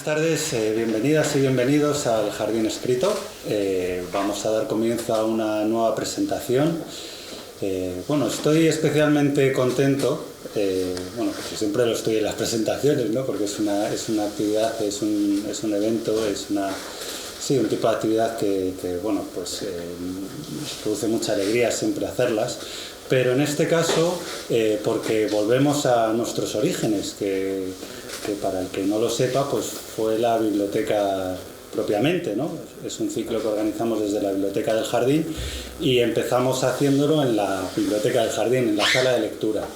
tardes, bienvenidas y bienvenidos al Jardín Escrito. Vamos a dar comienzo a una nueva presentación. Estoy especialmente contento, porque siempre lo estoy en las presentaciones, ¿no? Porque es una actividad, es un evento, es un tipo de actividad que produce mucha alegría siempre hacerlas. Pero en este caso, porque volvemos a nuestros orígenes, que para el que no lo sepa, pues fue la biblioteca propiamente, ¿no? Es un ciclo que organizamos desde la Biblioteca del Jardín y empezamos haciéndolo en la Biblioteca del Jardín, en la sala de lectura.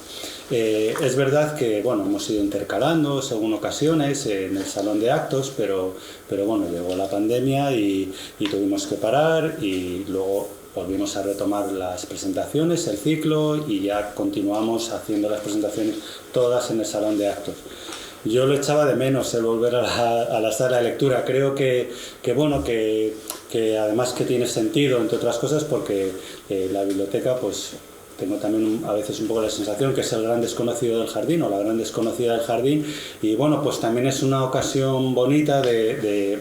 Es verdad que hemos ido intercalando según ocasiones en el salón de actos, pero llegó la pandemia y tuvimos que parar, y luego volvimos a retomar las presentaciones, el ciclo, y ya continuamos haciendo las presentaciones todas en el salón de actos. Yo lo echaba de menos, el volver a la sala de lectura. Creo que además que tiene sentido, entre otras cosas, porque la biblioteca, pues tengo también a veces un poco la sensación que es el gran desconocido del jardín, o la gran desconocida del jardín, y pues también es una ocasión bonita de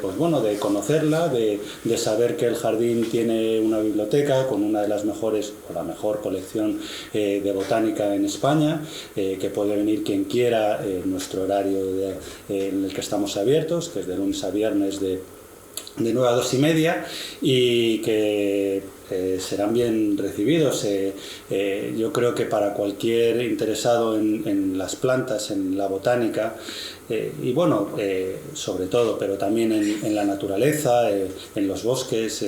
conocerla, de saber que el jardín tiene una biblioteca con una de las mejores, o la mejor colección de botánica en España, que puede venir quien quiera en nuestro horario en el que estamos abiertos, que es de lunes a viernes de 9 a 2:30, y que serán bien recibidos. Yo creo que para cualquier interesado en las plantas, en la botánica, sobre todo, pero también en la naturaleza, en los bosques,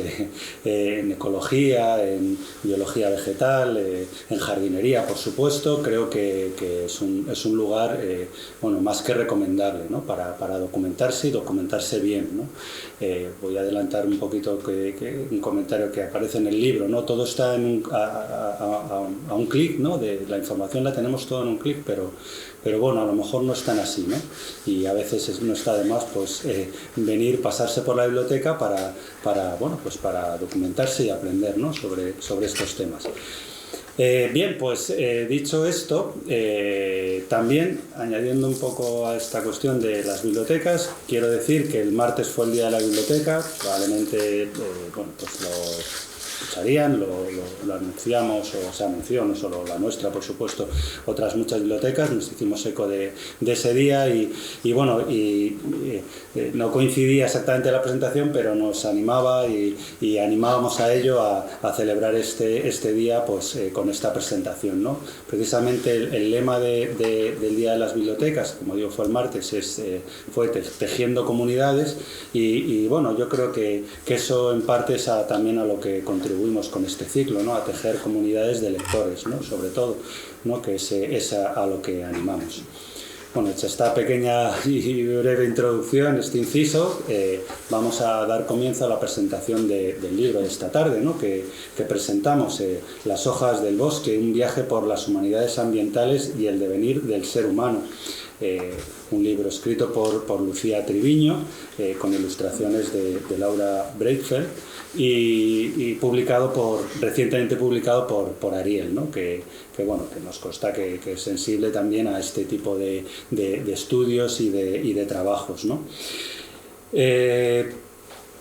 en ecología, en biología vegetal, en jardinería, por supuesto, creo que es un lugar más que recomendable, ¿no? Para documentarse y documentarse bien, ¿no? Voy a adelantar un poquito un comentario que aparece en el libro, ¿no? Todo está a un clic, ¿no? La información la tenemos todo en un clic, pero a lo mejor no es tan así, ¿no? Y a veces no está de más, pues, venir, pasarse por la biblioteca para documentarse y aprender, ¿no? sobre estos temas. Dicho esto, también añadiendo un poco a esta cuestión de las bibliotecas, quiero decir que el martes fue el día de la biblioteca. Probablemente lo escucharían, lo anunciamos, o se anunció, no solo la nuestra, por supuesto, otras muchas bibliotecas. Nos hicimos eco de ese día y no coincidía exactamente la presentación, pero nos animaba y animábamos a ello, a celebrar este día, pues, con esta presentación, ¿no? Precisamente el lema del Día de las Bibliotecas, como digo, fue el martes, fue tejiendo comunidades, y yo creo que eso en parte es también a lo que contribuimos con este ciclo, ¿no? A tejer comunidades de lectores, ¿no? Sobre todo, ¿no? Que es a lo que animamos. Hecha esta pequeña y breve introducción, este inciso, vamos a dar comienzo a la presentación del libro de esta tarde, ¿no? que presentamos, Las hojas del bosque, un viaje por las humanidades ambientales y el devenir del ser humano. Un libro escrito por Lucía Triviño, con ilustraciones de Laura Breitfeld, y recientemente publicado por Ariel, ¿no? que nos consta que es sensible también a este tipo de estudios y de trabajos, ¿no?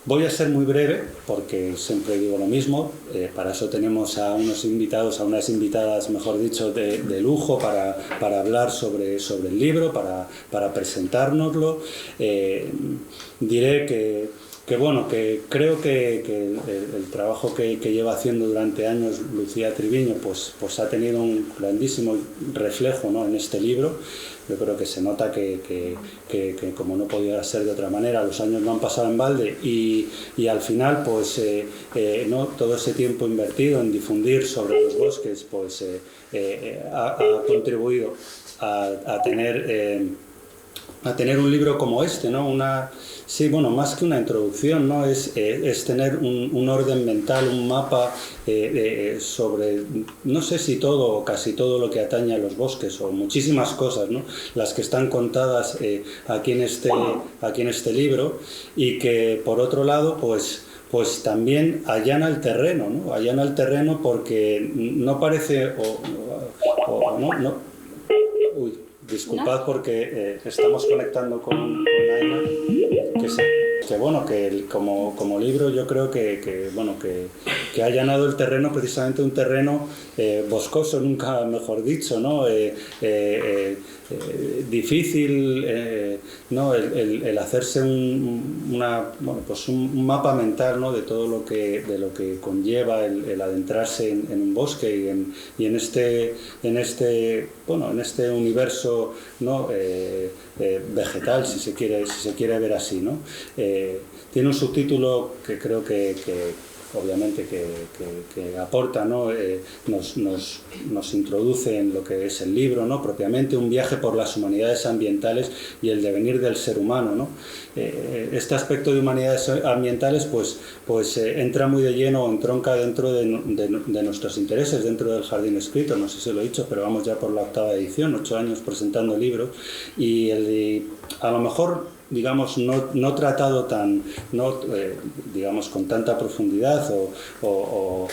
Voy a ser muy breve, porque siempre digo lo mismo. Para eso tenemos a unos invitados, a unas invitadas, mejor dicho, de lujo, para hablar sobre el libro, para presentárnoslo. Diré que creo que el trabajo que lleva haciendo durante años Lucía Triviño, pues ha tenido un grandísimo reflejo, ¿no? En este libro. Yo creo que se nota que como no podía ser de otra manera, los años no han pasado en balde, y al final, pues, ¿no? Todo ese tiempo invertido en difundir sobre los bosques, pues ha contribuido a tener un libro como este, ¿no? Más que una introducción, ¿no? Es tener un orden mental, un mapa sobre, no sé si todo o casi todo lo que atañe a los bosques, o muchísimas cosas, ¿no? Las que están contadas aquí en este libro, y que, por otro lado, pues también allana el terreno, ¿no? Allana el terreno, porque no parece, disculpad porque estamos conectando con Aina, que bueno, que como libro yo creo que ha allanado el terreno, precisamente un terreno boscoso, nunca mejor dicho, ¿no? Difícil, ¿no? El hacerse un mapa mental, ¿no? De todo lo que conlleva el adentrarse en un bosque y en este universo, ¿no? Vegetal, si se quiere ver así, ¿no? Tiene un subtítulo que creo que obviamente que aporta, ¿no? Nos introduce en lo que es el libro, ¿no? Propiamente un viaje por las humanidades ambientales y el devenir del ser humano, ¿no? Este aspecto de humanidades ambientales pues entra muy de lleno o entronca dentro de nuestros intereses, dentro del Jardín Escrito. No sé si lo he dicho, pero vamos ya por la 8ª edición, 8 años presentando libros, y a lo mejor, digamos, no tratado digamos, con tanta profundidad o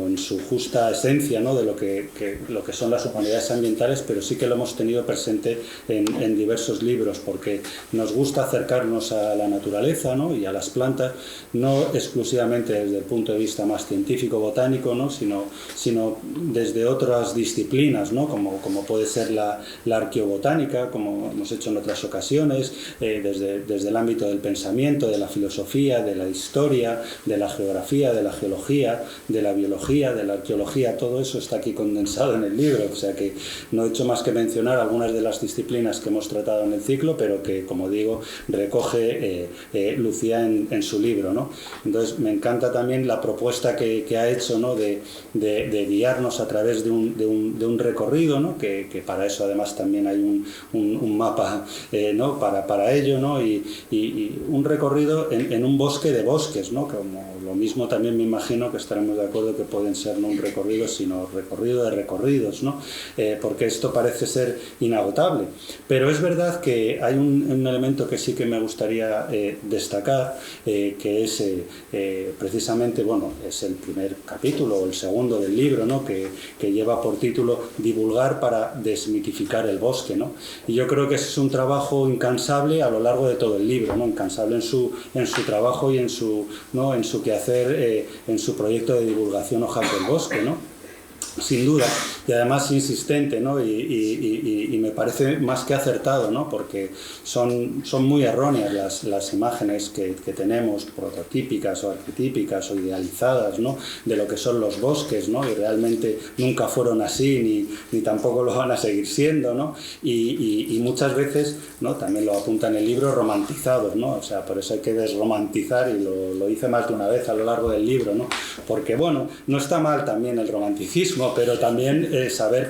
en su justa esencia, ¿no? De lo que son las humanidades ambientales, pero sí que lo hemos tenido presente en diversos libros, porque nos gusta acercarnos a la naturaleza, ¿no? Y a las plantas, no exclusivamente desde el punto de vista más científico, botánico, ¿no? sino desde otras disciplinas, ¿no? Como puede ser la arqueobotánica, como hemos hecho en otras ocasiones, desde el ámbito del pensamiento, de la filosofía, de la historia, de la geografía, de la geología, de la biología, de la arqueología. Todo eso está aquí condensado en el libro, o sea que no he hecho más que mencionar algunas de las disciplinas que hemos tratado en el ciclo, pero que, como digo, recoge Lucía en su libro, ¿no? Entonces me encanta también la propuesta que ha hecho, ¿no? de guiarnos a través de un recorrido, ¿no? Que para eso además también hay un mapa, ¿no? para ello, ¿no? Y un recorrido en un bosque de bosques, ¿no? Como lo mismo también me imagino que estaremos de acuerdo que pueden ser no un recorrido, sino recorrido de recorridos, ¿no? Porque esto parece ser inagotable. Pero es verdad que hay un elemento que sí que me gustaría destacar, que es precisamente, bueno, es el primer capítulo o el segundo del libro, ¿no? que lleva por título Divulgar para desmitificar el bosque, ¿no? Y yo creo que ese es un trabajo incansable a lo largo de todo el libro, ¿no? Incansable en su trabajo y en su quehacer, en su proyecto de divulgación Hojas del Bosque, ¿no? Sin duda, y además insistente, ¿no? Y me parece más que acertado, ¿no? Porque son muy erróneas las imágenes que tenemos, prototípicas o arquetípicas o idealizadas, ¿no? De lo que son los bosques, ¿no? Y realmente nunca fueron así, ni tampoco lo van a seguir siendo, ¿no? Y muchas veces, ¿no? También lo apunta en el libro, romantizados, ¿no? O sea, por eso hay que desromantizar, y lo hice más de una vez a lo largo del libro, ¿no? Porque, bueno, no está mal también el romanticismo, pero también saber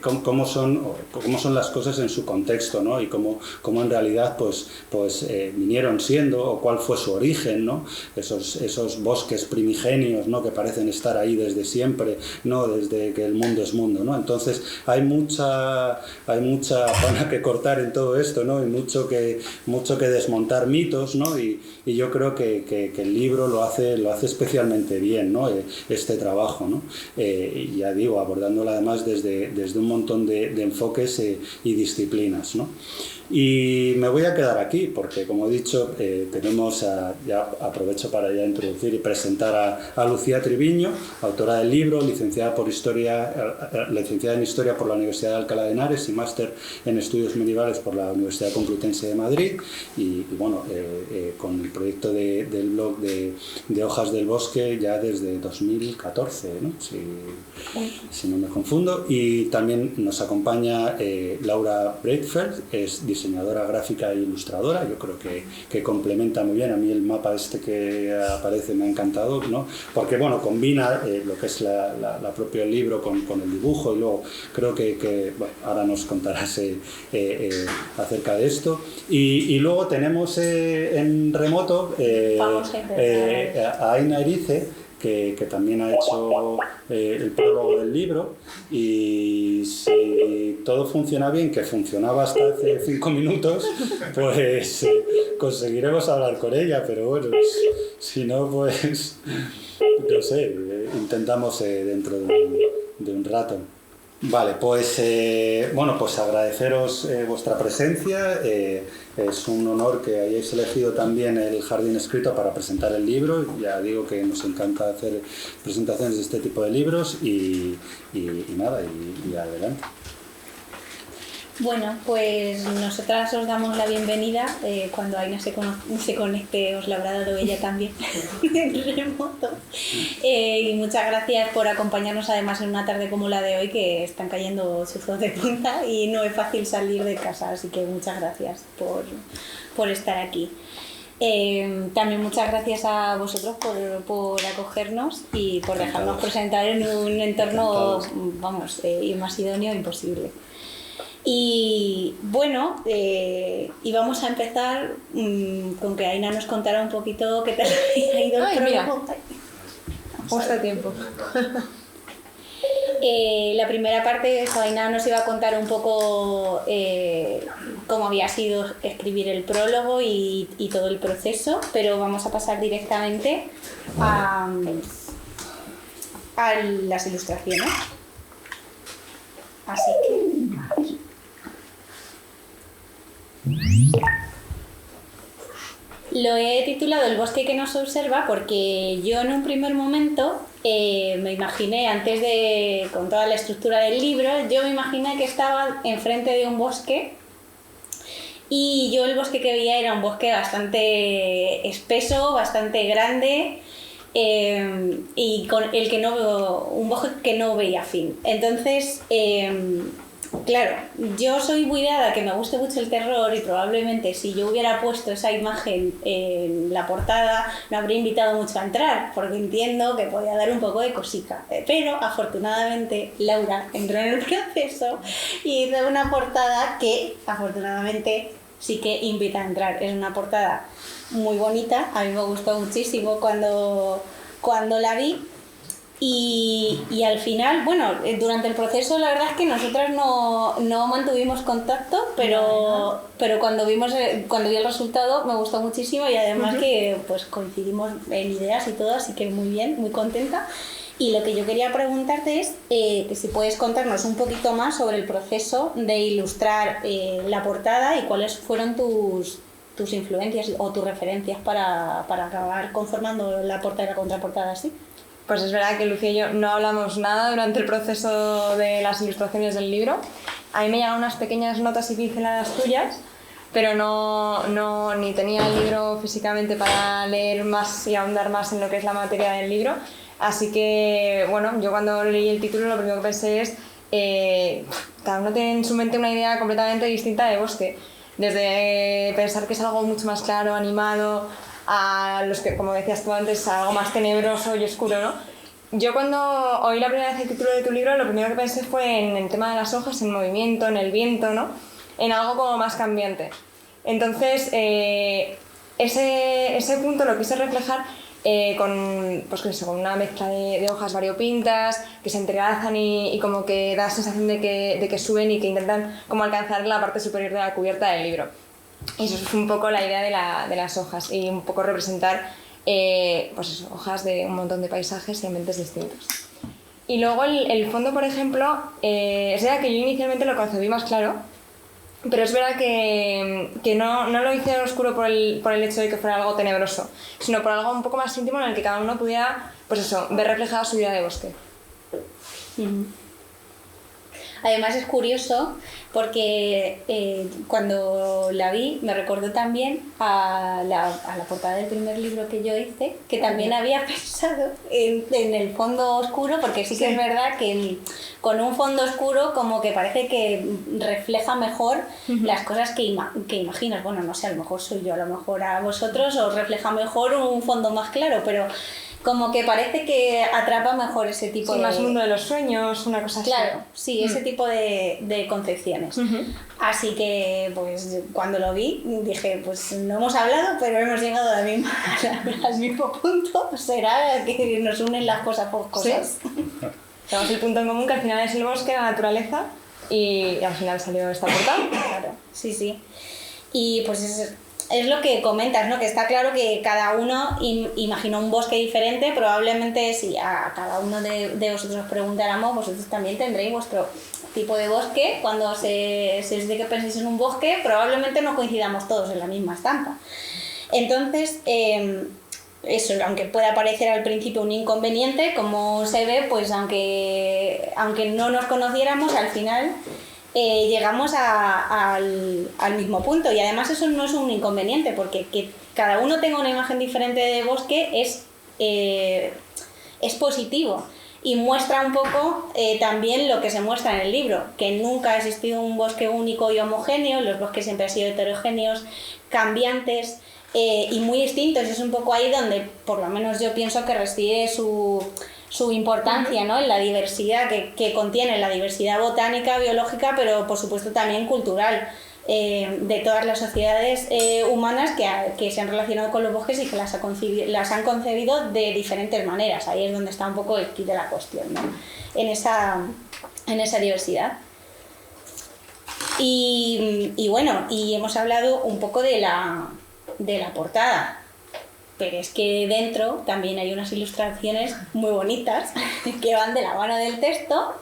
cómo son las cosas en su contexto, ¿no? Y cómo en realidad pues vinieron siendo, o cuál fue su origen, ¿no? Esos bosques primigenios, ¿no? Que parecen estar ahí desde siempre, ¿no? Desde que el mundo es mundo, ¿no? Entonces hay mucha pana que cortar en todo esto, ¿no? Y mucho que desmontar mitos, ¿no? Y yo creo que el libro lo hace especialmente bien, ¿no? Este trabajo, ¿no? Y ya digo, abordándola además desde un montón de enfoques y disciplinas, ¿no? Y me voy a quedar aquí porque, como he dicho, ya aprovecho para ya introducir y presentar a Lucía Triviño, autora del libro, licenciada en Historia por la Universidad de Alcalá de Henares y máster en Estudios Medievales por la Universidad Complutense de Madrid, y bueno, con el proyecto del blog de Hojas del Bosque ya desde 2014, ¿no? Si no me confundo. Y también nos acompaña Laura Breitfeld, es diseñadora gráfica e ilustradora. Yo creo que complementa muy bien. A mí el mapa este que aparece me ha encantado, ¿no? Porque, bueno, combina lo que es la propio libro con el dibujo, y luego creo que bueno, ahora nos contarás acerca de esto. Y luego tenemos en remoto a Aina Erice, que también ha hecho el prólogo del libro, y si todo funciona bien, que funcionaba hasta hace 5 minutos, pues conseguiremos hablar con ella, pero bueno, si no, pues no sé, intentamos dentro de un rato. Vale, pues pues agradeceros vuestra presencia. Es un honor que hayáis elegido también el Jardín Escrito para presentar el libro. Ya digo que nos encanta hacer presentaciones de este tipo de libros y nada, y adelante. Bueno, pues nosotras os damos la bienvenida. Cuando Aina se conecte os la habrá dado ella también en remoto. Y muchas gracias por acompañarnos además en una tarde como la de hoy, que están cayendo chuzos de punta y no es fácil salir de casa, así que muchas gracias por estar aquí. También muchas gracias a vosotros por acogernos y por dejarnos presentar en un entorno, vamos, más idóneo imposible. Y bueno, íbamos a empezar con que Aina nos contara un poquito qué tal ha ido el prólogo. Justo a tiempo. La primera parte, Aina nos iba a contar un poco cómo había sido escribir el prólogo y todo el proceso, pero vamos a pasar directamente a las ilustraciones. Así que... Lo he titulado El bosque que nos observa porque yo en un primer momento me imaginé, con toda la estructura del libro, yo me imaginé que estaba enfrente de un bosque y yo el bosque que veía era un bosque bastante espeso, bastante grande y con el que un bosque que no veía fin. Entonces... claro, yo soy muy dada que me guste mucho el terror y probablemente si yo hubiera puesto esa imagen en la portada no habría invitado mucho a entrar, porque entiendo que podía dar un poco de cosica. Pero afortunadamente Laura entró en el proceso y hizo una portada que afortunadamente sí que invita a entrar. Es una portada muy bonita, a mí me gustó muchísimo cuando la vi. Y al final, bueno, durante el proceso la verdad es que nosotras no mantuvimos contacto, pero cuando vi el resultado me gustó muchísimo y además que pues coincidimos en ideas y todo, así que muy bien, muy contenta. Y lo que yo quería preguntarte es que si puedes contarnos un poquito más sobre el proceso de ilustrar la portada y cuáles fueron tus influencias o tus referencias para acabar conformando la portada y la contraportada así. Pues es verdad que Lucía y yo no hablamos nada durante el proceso de las ilustraciones del libro. A mí me llegaron unas pequeñas notas y pinceladas tuyas, pero ni tenía el libro físicamente para leer más y ahondar más en lo que es la materia del libro. Así que, bueno, yo cuando leí el título lo primero que pensé es cada uno tiene en su mente una idea completamente distinta de bosque. Desde pensar que es algo mucho más claro, animado, a los que, como decías tú antes, algo más tenebroso y oscuro, ¿no? Yo cuando oí la primera vez el título de tu libro, lo primero que pensé fue en el tema de las hojas, en movimiento, en el viento, ¿no? En algo como más cambiante. Entonces, ese punto lo quise reflejar con una mezcla de hojas variopintas que se entrelazan y como que da la sensación de que suben y que intentan como alcanzar la parte superior de la cubierta del libro. Y eso fue un poco la idea de las hojas y un poco representar hojas de un montón de paisajes y ambientes distintos. Y luego el fondo, por ejemplo, es verdad que yo inicialmente lo concebí más claro, pero es verdad que no lo hice oscuro por el hecho de que fuera algo tenebroso, sino por algo un poco más íntimo en el que cada uno pudiera ver reflejada su vida de bosque. Uh-huh. Además es curioso porque cuando la vi me recordó también a la portada del primer libro que yo hice, que también había pensado en el fondo oscuro, porque sí que es verdad que con un fondo oscuro como que parece que refleja mejor las cosas que imaginas. Bueno, no sé, a lo mejor soy yo, a lo mejor a vosotros os refleja mejor un fondo más claro, pero como que parece que atrapa mejor ese tipo de... más mundo de los sueños, una cosa así. Claro, sí, ese tipo de concepciones. Así que, pues, cuando lo vi, dije, pues, no hemos hablado, pero hemos llegado al mismo punto. Será que nos unen las cosas por cosas. ¿Sí? Tenemos el punto en común que al final es el bosque, la naturaleza, y al final salió esta portada. Claro, sí. Y, pues, es lo que comentas, ¿no? Que está claro que cada uno imagina un bosque diferente. Probablemente si a cada uno de vosotros os preguntáramos, vosotros también tendréis vuestro tipo de bosque. Cuando se os dice que penséis en un bosque, probablemente no coincidamos todos en la misma estampa. Entonces, eso, aunque pueda parecer al principio un inconveniente, como se ve, pues aunque no nos conociéramos, al final llegamos al mismo punto. Y además eso no es un inconveniente, porque que cada uno tenga una imagen diferente de bosque es positivo. Y muestra un poco también lo que se muestra en el libro, que nunca ha existido un bosque único y homogéneo. Los bosques siempre han sido heterogéneos, cambiantes y muy distintos. Es un poco ahí donde, por lo menos yo pienso que reside su importancia, ¿no? En la diversidad que contiene, la diversidad botánica, biológica, pero por supuesto también cultural, de todas las sociedades humanas que se han relacionado con los bosques y que las han concebido de diferentes maneras. Ahí es donde está un poco el quid de la cuestión, ¿no? En esa diversidad. Y bueno, y hemos hablado un poco de la portada, pero es que dentro también hay unas ilustraciones muy bonitas que van de la mano del texto.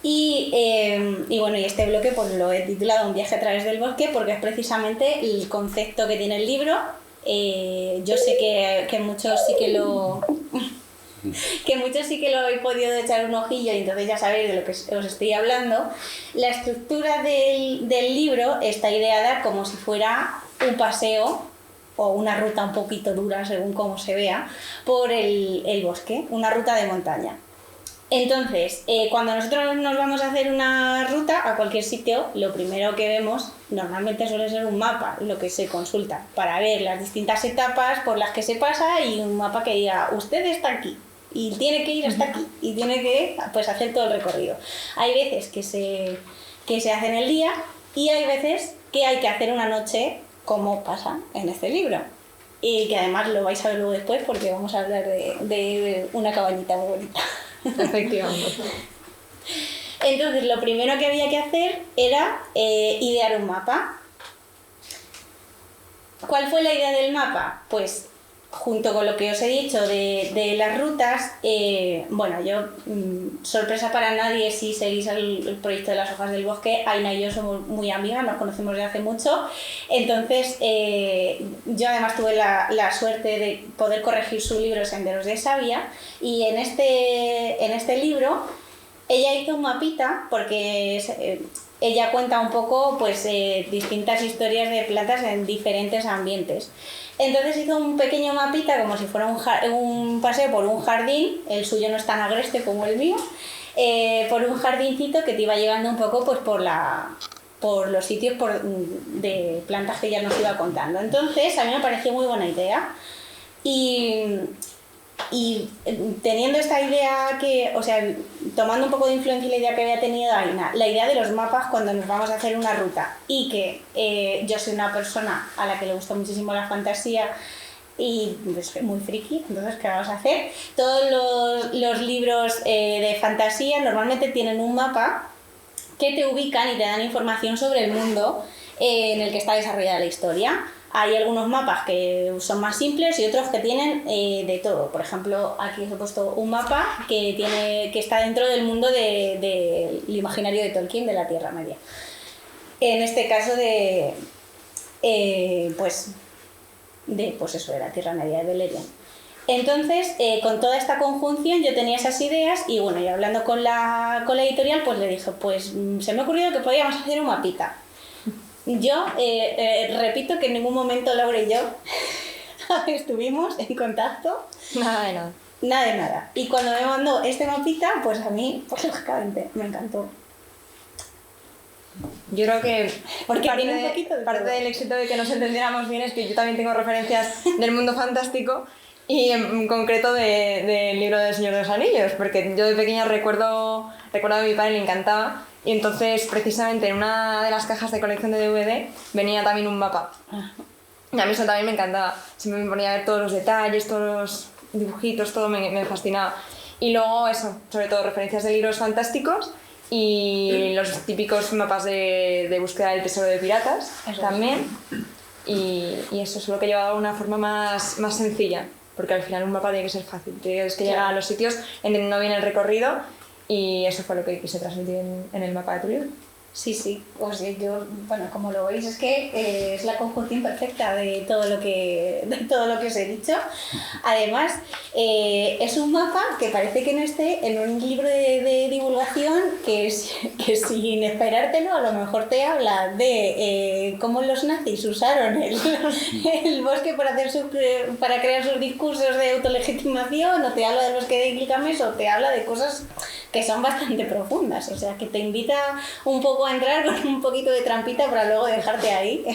Y bueno, y este bloque pues lo he titulado Un viaje a través del bosque, porque es precisamente el concepto que tiene el libro. Yo sé que muchos sí que lo habéis podido echar un ojillo, y entonces ya sabéis de lo que os estoy hablando. La estructura del libro está ideada como si fuera un paseo o una ruta un poquito dura, según cómo se vea, por el bosque, una ruta de montaña. Entonces, cuando nosotros nos vamos a hacer una ruta a cualquier sitio, lo primero que vemos normalmente suele ser un mapa, lo que se consulta, para ver las distintas etapas por las que se pasa, y un mapa que diga, usted está aquí, y tiene que ir hasta aquí, y tiene que pues hacer todo el recorrido. Hay veces que se hace en el día, y hay veces que hay que hacer una noche, como pasa en este libro. Y que además lo vais a ver luego después, porque vamos a hablar de una cabañita muy bonita. Efectivamente. Entonces, lo primero que había que hacer era idear un mapa. ¿Cuál fue la idea del mapa? Pues, junto con lo que os he dicho de las rutas, bueno, yo, sorpresa para nadie si seguís el proyecto de las hojas del bosque, Aina y yo somos muy amigas, nos conocemos desde hace mucho. Entonces, yo además tuve la suerte de poder corregir su libro Senderos de Savia, y en este libro ella hizo un mapita, porque ella cuenta un poco pues distintas historias de plantas en diferentes ambientes. Entonces hizo un pequeño mapita como si fuera un paseo por un jardín. El suyo no es tan agreste como el mío, por un jardincito que te iba llevando un poco pues por los sitios de plantas que ella nos iba contando. Entonces a mí me pareció muy buena idea, y teniendo esta idea tomando un poco de influencia la idea que había tenido Aina, la idea de los mapas cuando nos vamos a hacer una ruta, y que yo soy una persona a la que le gusta muchísimo la fantasía y pues, muy friki, entonces ¿qué vamos a hacer? Todos los libros de fantasía normalmente tienen un mapa que te ubican y te dan información sobre el mundo en el que está desarrollada la historia. Hay algunos mapas que son más simples y otros que tienen de todo. Por ejemplo, aquí os he puesto un mapa que está dentro del mundo del imaginario de Tolkien, de la Tierra Media. En este caso de la Tierra Media, de Beleriand. Entonces, con toda esta conjunción yo tenía esas ideas, y bueno, y hablando con la editorial, pues le dije, pues se me ha ocurrido que podíamos hacer un mapita. Yo repito que en ningún momento Laura y yo estuvimos en contacto. Nada de nada. Nada de nada. Y cuando me mandó este mapita, pues a mí, pues lógicamente, me encantó. Yo creo que porque tiene un poquito de parte todo. del éxito de que nos entendiéramos bien es que yo también tengo referencias del mundo fantástico, y en concreto del libro del Señor de los Anillos, porque yo de pequeña recuerdo a mi padre, le encantaba, y entonces precisamente en una de las cajas de colección de DVD venía también un mapa. Y a mí eso también me encantaba, siempre me ponía a ver todos los detalles, todos los dibujitos, todo me fascinaba. Y luego eso, sobre todo referencias de libros fantásticos y los típicos mapas de búsqueda del tesoro de piratas. Eso también. y eso es lo que he llevado a una forma más sencilla, porque al final un mapa tiene que ser fácil, tienes que llegar a los sitios entendiendo bien el recorrido, y eso fue lo que quise transmitir en el mapa de tu libro. Sí, o sea, yo, bueno, como lo veis, es que es la conjunción perfecta de todo lo que os he dicho. Además, es un mapa que parece que no esté en un libro de divulgación que sin esperártelo a lo mejor te habla de cómo los nazis usaron el bosque para crear sus discursos de autolegitimación, o te habla del bosque de Gilgamesh, o te habla de cosas que son bastante profundas, o sea, que te invita un poco a entrar con un poquito de trampita para luego dejarte ahí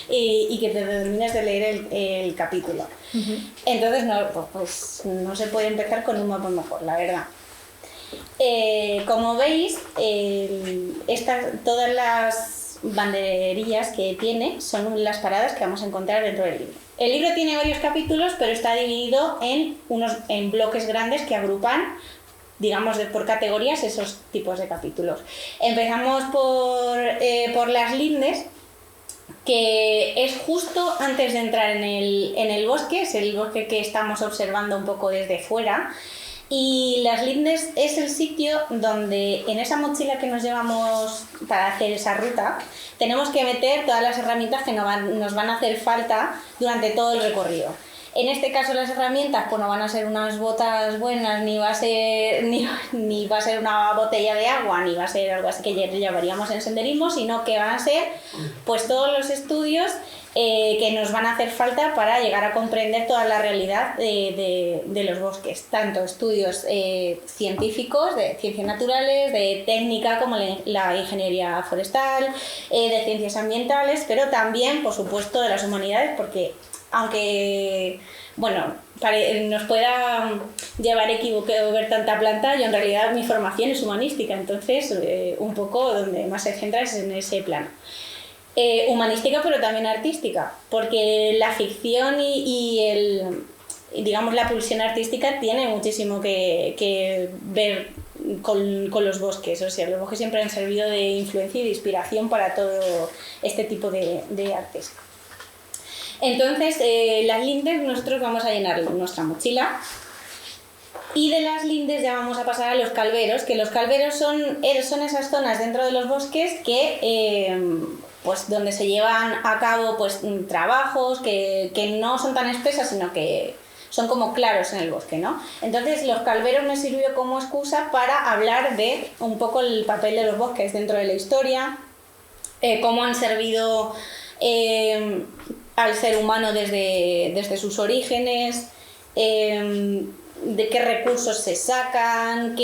y que te termines de leer el capítulo. Entonces, pues no se puede empezar con un mapa mejor, la verdad. Como veis, todas las banderillas que tiene son las paradas que vamos a encontrar dentro del libro. El libro tiene varios capítulos, pero está dividido en bloques grandes que agrupan, digamos, por categorías, esos tipos de capítulos. Empezamos por las lindes, que es justo antes de entrar en el bosque, es el bosque que estamos observando un poco desde fuera. Y las lindes es el sitio donde en esa mochila que nos llevamos para hacer esa ruta tenemos que meter todas las herramientas que nos van a hacer falta durante todo el recorrido. En este caso las herramientas pues no van a ser unas botas buenas, ni va a ser una botella de agua, ni va a ser algo así que llevaríamos en senderismo, sino que van a ser pues todos los estudios que nos van a hacer falta para llegar a comprender toda la realidad de los bosques, tanto estudios científicos, de ciencias naturales, de técnica como la ingeniería forestal, de ciencias ambientales, pero también, por supuesto, de las humanidades, porque aunque nos pueda llevar equivocado ver tanta planta, yo en realidad mi formación es humanística, entonces un poco donde más se centra es en ese plano. Humanística, pero también artística, porque la ficción digamos la pulsión artística tiene muchísimo que ver con los bosques, o sea, los bosques siempre han servido de influencia y de inspiración para todo este tipo de artes. Entonces, las lindes nosotros vamos a llenar nuestra mochila, y de las lindes ya vamos a pasar a los calveros, que los calveros son esas zonas dentro de los bosques que pues donde se llevan a cabo pues trabajos que no son tan espesas, sino que son como claros en el bosque, ¿no? Entonces los calveros me sirvió como excusa para hablar de un poco el papel de los bosques dentro de la historia, cómo han servido al ser humano desde sus orígenes, de qué recursos se sacan,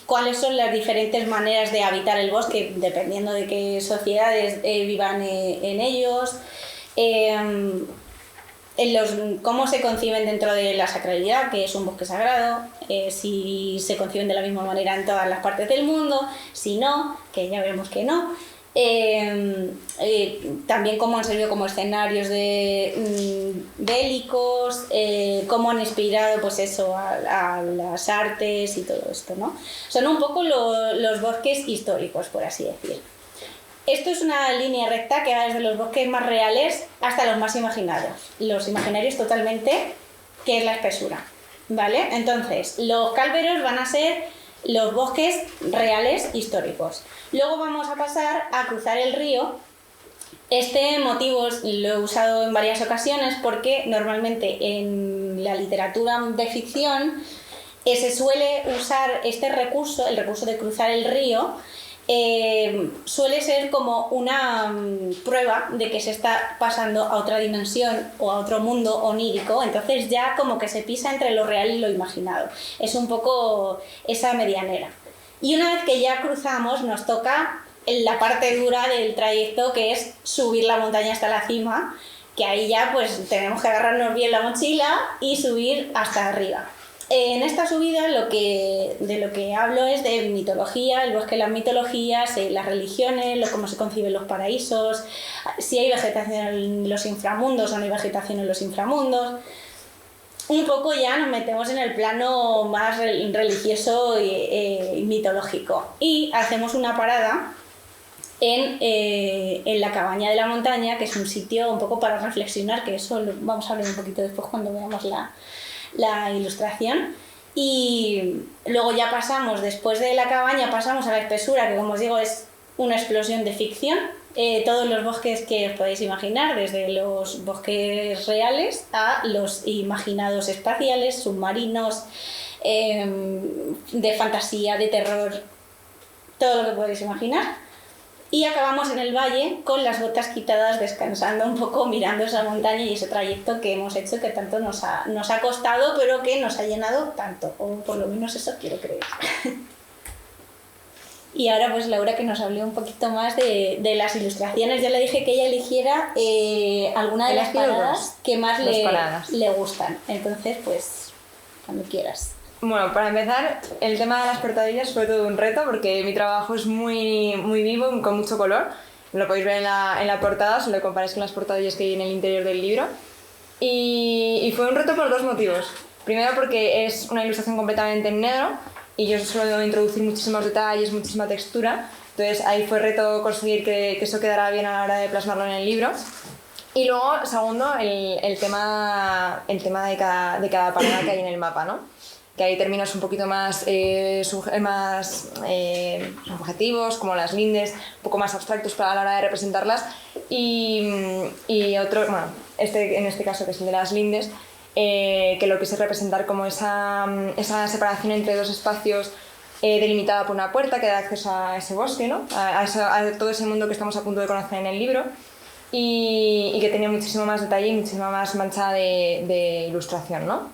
cuáles son las diferentes maneras de habitar el bosque dependiendo de qué sociedades vivan en ellos, cómo se conciben dentro de la sacralidad, que es un bosque sagrado, si se conciben de la misma manera en todas las partes del mundo, si no, que ya veremos que no. También cómo han servido como escenarios bélicos, cómo han inspirado pues eso a las artes y todo esto, ¿no? Son un poco los bosques históricos, por así decir. Esto es una línea recta que va desde los bosques más reales hasta los más imaginados. Los imaginarios totalmente, que es la espesura, ¿vale? Entonces, los calveros van a ser los bosques reales históricos. Luego vamos a pasar a cruzar el río. Este motivo lo he usado en varias ocasiones porque normalmente en la literatura de ficción se suele usar este recurso, el recurso de cruzar el río, suele ser como una prueba de que se está pasando a otra dimensión o a otro mundo onírico, entonces ya como que se pisa entre lo real y lo imaginado. Es un poco esa medianera. Y una vez que ya cruzamos nos toca la parte dura del trayecto, que es subir la montaña hasta la cima, que ahí ya pues tenemos que agarrarnos bien la mochila y subir hasta arriba. En esta subida de lo que hablo es de mitología, el bosque de las mitologías, las religiones, cómo se conciben los paraísos, si hay vegetación en los inframundos o no hay vegetación en los inframundos. Un poco ya nos metemos en el plano más religioso y mitológico. Y hacemos una parada en la cabaña de la montaña, que es un sitio un poco para reflexionar, que eso lo vamos a hablar un poquito después cuando veamos la ilustración. Y luego ya pasamos, después de la cabaña, pasamos a la espesura, que como os digo es una explosión de ficción. Todos los bosques que os podéis imaginar, desde los bosques reales a los imaginados espaciales, submarinos, de fantasía, de terror, todo lo que podéis imaginar. Y acabamos en el valle con las botas quitadas, descansando un poco, mirando esa montaña y ese trayecto que hemos hecho, que tanto nos ha costado, pero que nos ha llenado tanto, o por lo menos eso quiero creer. Y ahora pues Laura, que nos hable un poquito más de las ilustraciones. Yo le dije que ella eligiera alguna de las paradas que más le gustan. Entonces, pues, cuando quieras. Bueno, para empezar, el tema de las portadillas fue todo un reto porque mi trabajo es muy, muy vivo, con mucho color. Lo podéis ver en la portada, si lo comparáis con las portadillas que hay en el interior del libro. Y fue un reto por dos motivos. Primero porque es una ilustración completamente en negro y yo suelo introducir muchísimos detalles, muchísima textura. Entonces ahí fue reto conseguir que eso quedara bien a la hora de plasmarlo en el libro. Y luego, segundo, el tema de cada parada que hay en el mapa, ¿no? Que hay términos un poquito más subjetivos, como las lindes, un poco más abstractos para la hora de representarlas. Y otro, bueno, en este caso, que es el de las lindes, que lo quise representar como esa separación entre dos espacios delimitada por una puerta que da acceso a ese bosque, ¿no? a todo ese mundo que estamos a punto de conocer en el libro, y que tenía muchísimo más detalle y muchísima más mancha de ilustración, ¿no?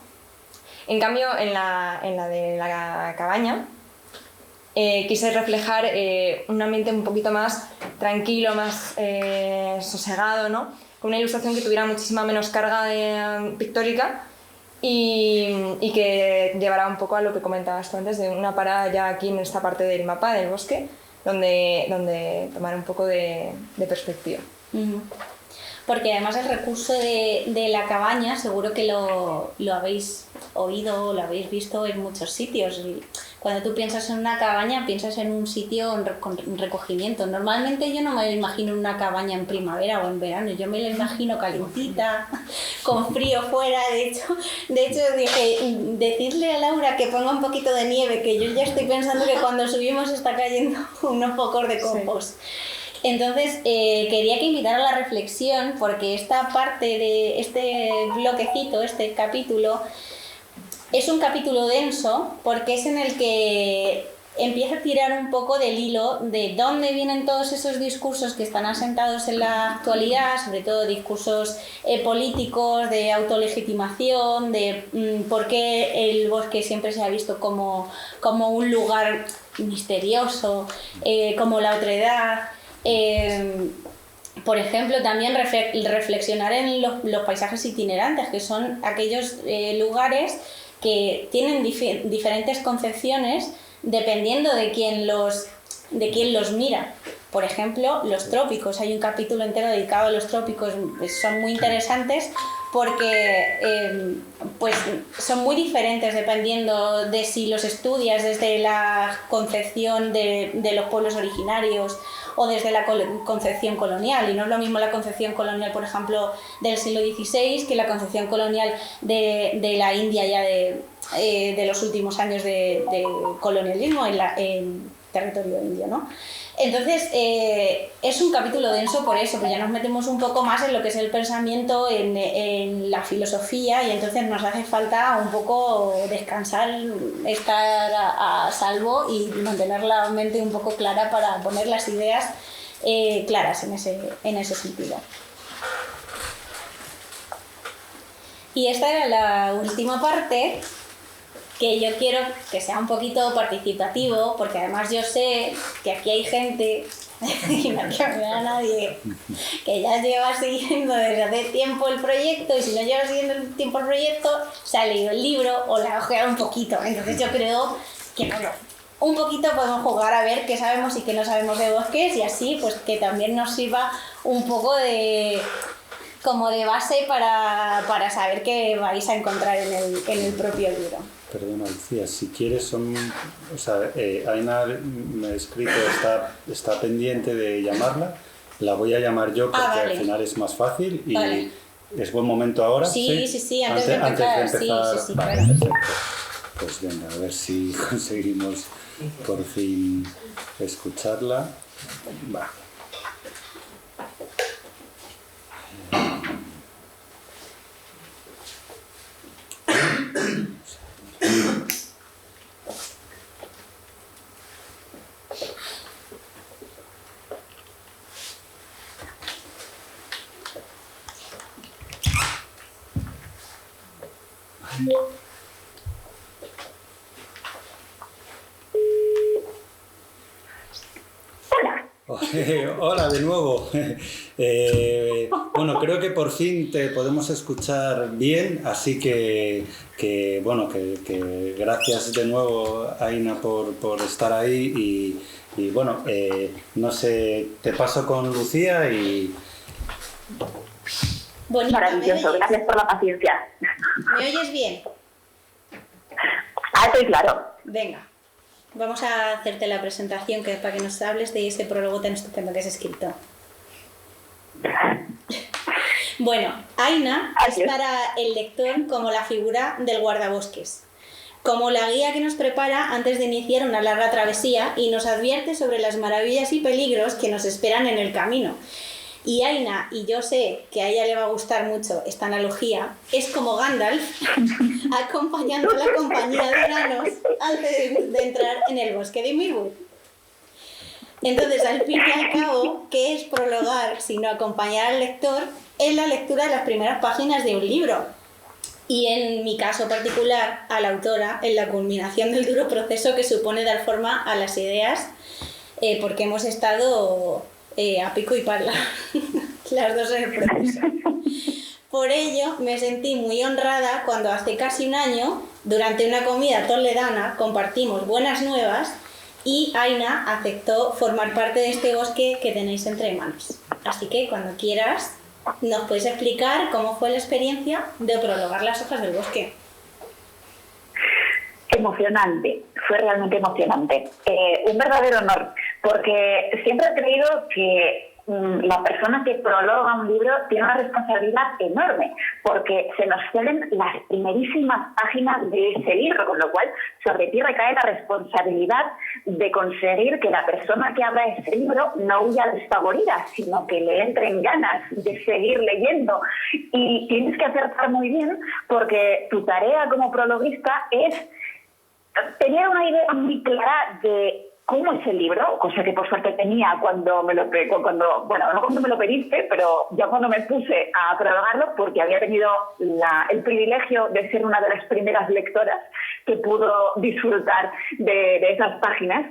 En cambio, en la de la cabaña, quise reflejar un ambiente un poquito más tranquilo, más sosegado, ¿no? Con una ilustración que tuviera muchísima menos carga pictórica y que llevara un poco a lo que comentabas tú antes, de una parada ya aquí en esta parte del mapa, del bosque, donde tomar un poco de perspectiva. Uh-huh. Porque además el recurso de la cabaña seguro que lo habéis oído, lo habéis visto en muchos sitios. Cuando tú piensas en una cabaña, piensas en un sitio con recogimiento. Normalmente yo no me imagino una cabaña en primavera o en verano, yo me la imagino calentita, con frío fuera. De hecho dije, decirle a Laura que ponga un poquito de nieve, que yo ya estoy pensando que cuando subimos está cayendo unos pocos de compost. Sí. Entonces quería que invitara a la reflexión, porque esta parte de este bloquecito, este capítulo, es un capítulo denso porque es en el que empieza a tirar un poco del hilo de dónde vienen todos esos discursos que están asentados en la actualidad, sobre todo discursos políticos, de autolegitimación, de por qué el bosque siempre se ha visto como un lugar misterioso, como la otredad. Por ejemplo, también reflexionar en los paisajes itinerantes, que son aquellos lugares que tienen diferentes concepciones dependiendo de quién los mira. Por ejemplo, los trópicos. Hay un capítulo entero dedicado a los trópicos, son muy interesantes porque pues son muy diferentes dependiendo de si los estudias desde la concepción de los pueblos originarios o desde la concepción colonial. Y no es lo mismo la concepción colonial, por ejemplo, del siglo XVI que la concepción colonial de la India ya de los últimos años de colonialismo en territorio indio, ¿no? Entonces, es un capítulo denso por eso, pues ya nos metemos un poco más en lo que es el pensamiento, en la filosofía, y entonces nos hace falta un poco descansar, estar a salvo y mantener la mente un poco clara para poner las ideas claras en ese sentido. Y esta era la última parte, que yo quiero que sea un poquito participativo, porque además yo sé que aquí hay gente, y no quiero ver a nadie, que ya lleva siguiendo desde hace tiempo el proyecto, y si no lleva siguiendo el tiempo el proyecto, se ha leído el libro o la ha ojeado un poquito. Entonces yo creo que un poquito podemos jugar a ver qué sabemos y qué no sabemos de bosques, y así pues que también nos sirva un poco de como de base para saber qué vais a encontrar en el propio libro. Perdona, Lucía, si quieres, o sea, Aina me ha escrito, está pendiente de llamarla, la voy a llamar yo porque vale. al final es más fácil y vale. ¿Es buen momento ahora? Sí, antes de empezar. Sí, vale, claro. perfecto. Pues venga, a ver si conseguimos por fin escucharla. Va. Hola de nuevo. Bueno, creo que por fin te podemos escuchar bien, así que gracias de nuevo, Aina, por estar ahí y bueno, no sé, te paso con Lucía y... Bonita, maravilloso, gracias por la paciencia. ¿Me oyes bien? Estoy claro. Venga. Vamos a hacerte la presentación para que nos hables de ese prólogo tan estupendo que has escrito. Bueno, Aina es para el lector como la figura del guardabosques, como la guía que nos prepara antes de iniciar una larga travesía y nos advierte sobre las maravillas y peligros que nos esperan en el camino. Y Aina, y yo sé que a ella le va a gustar mucho esta analogía, es como Gandalf acompañando a la compañía de enanos antes de entrar en el bosque de Mirwood. Entonces, al fin y al cabo, ¿qué es prologar sino acompañar al lector en la lectura de las primeras páginas de un libro? Y en mi caso particular, a la autora en la culminación del duro proceso que supone dar forma a las ideas, porque hemos estado... a pico y pala, las dos en el proceso. Por ello, me sentí muy honrada cuando hace casi un año, durante una comida toledana, compartimos buenas nuevas y Aina aceptó formar parte de este bosque que tenéis entre manos. Así que, cuando quieras, nos puedes explicar cómo fue la experiencia de prologar las hojas del bosque. Emocionante, fue realmente emocionante. Un verdadero honor, porque siempre he creído que la persona que prologa un libro tiene una responsabilidad enorme, porque se nos ceden las primerísimas páginas de ese libro, con lo cual sobre ti recae la responsabilidad de conseguir que la persona que abra ese libro no huya desfavorida, sino que le entren ganas de seguir leyendo. Y tienes que acertar muy bien, porque tu tarea como prologuista es tener una idea muy clara de cómo es el libro, cosa que por suerte tenía cuando me lo pediste, pero ya cuando me puse a prologarlo, porque había tenido el privilegio de ser una de las primeras lectoras que pudo disfrutar de esas páginas.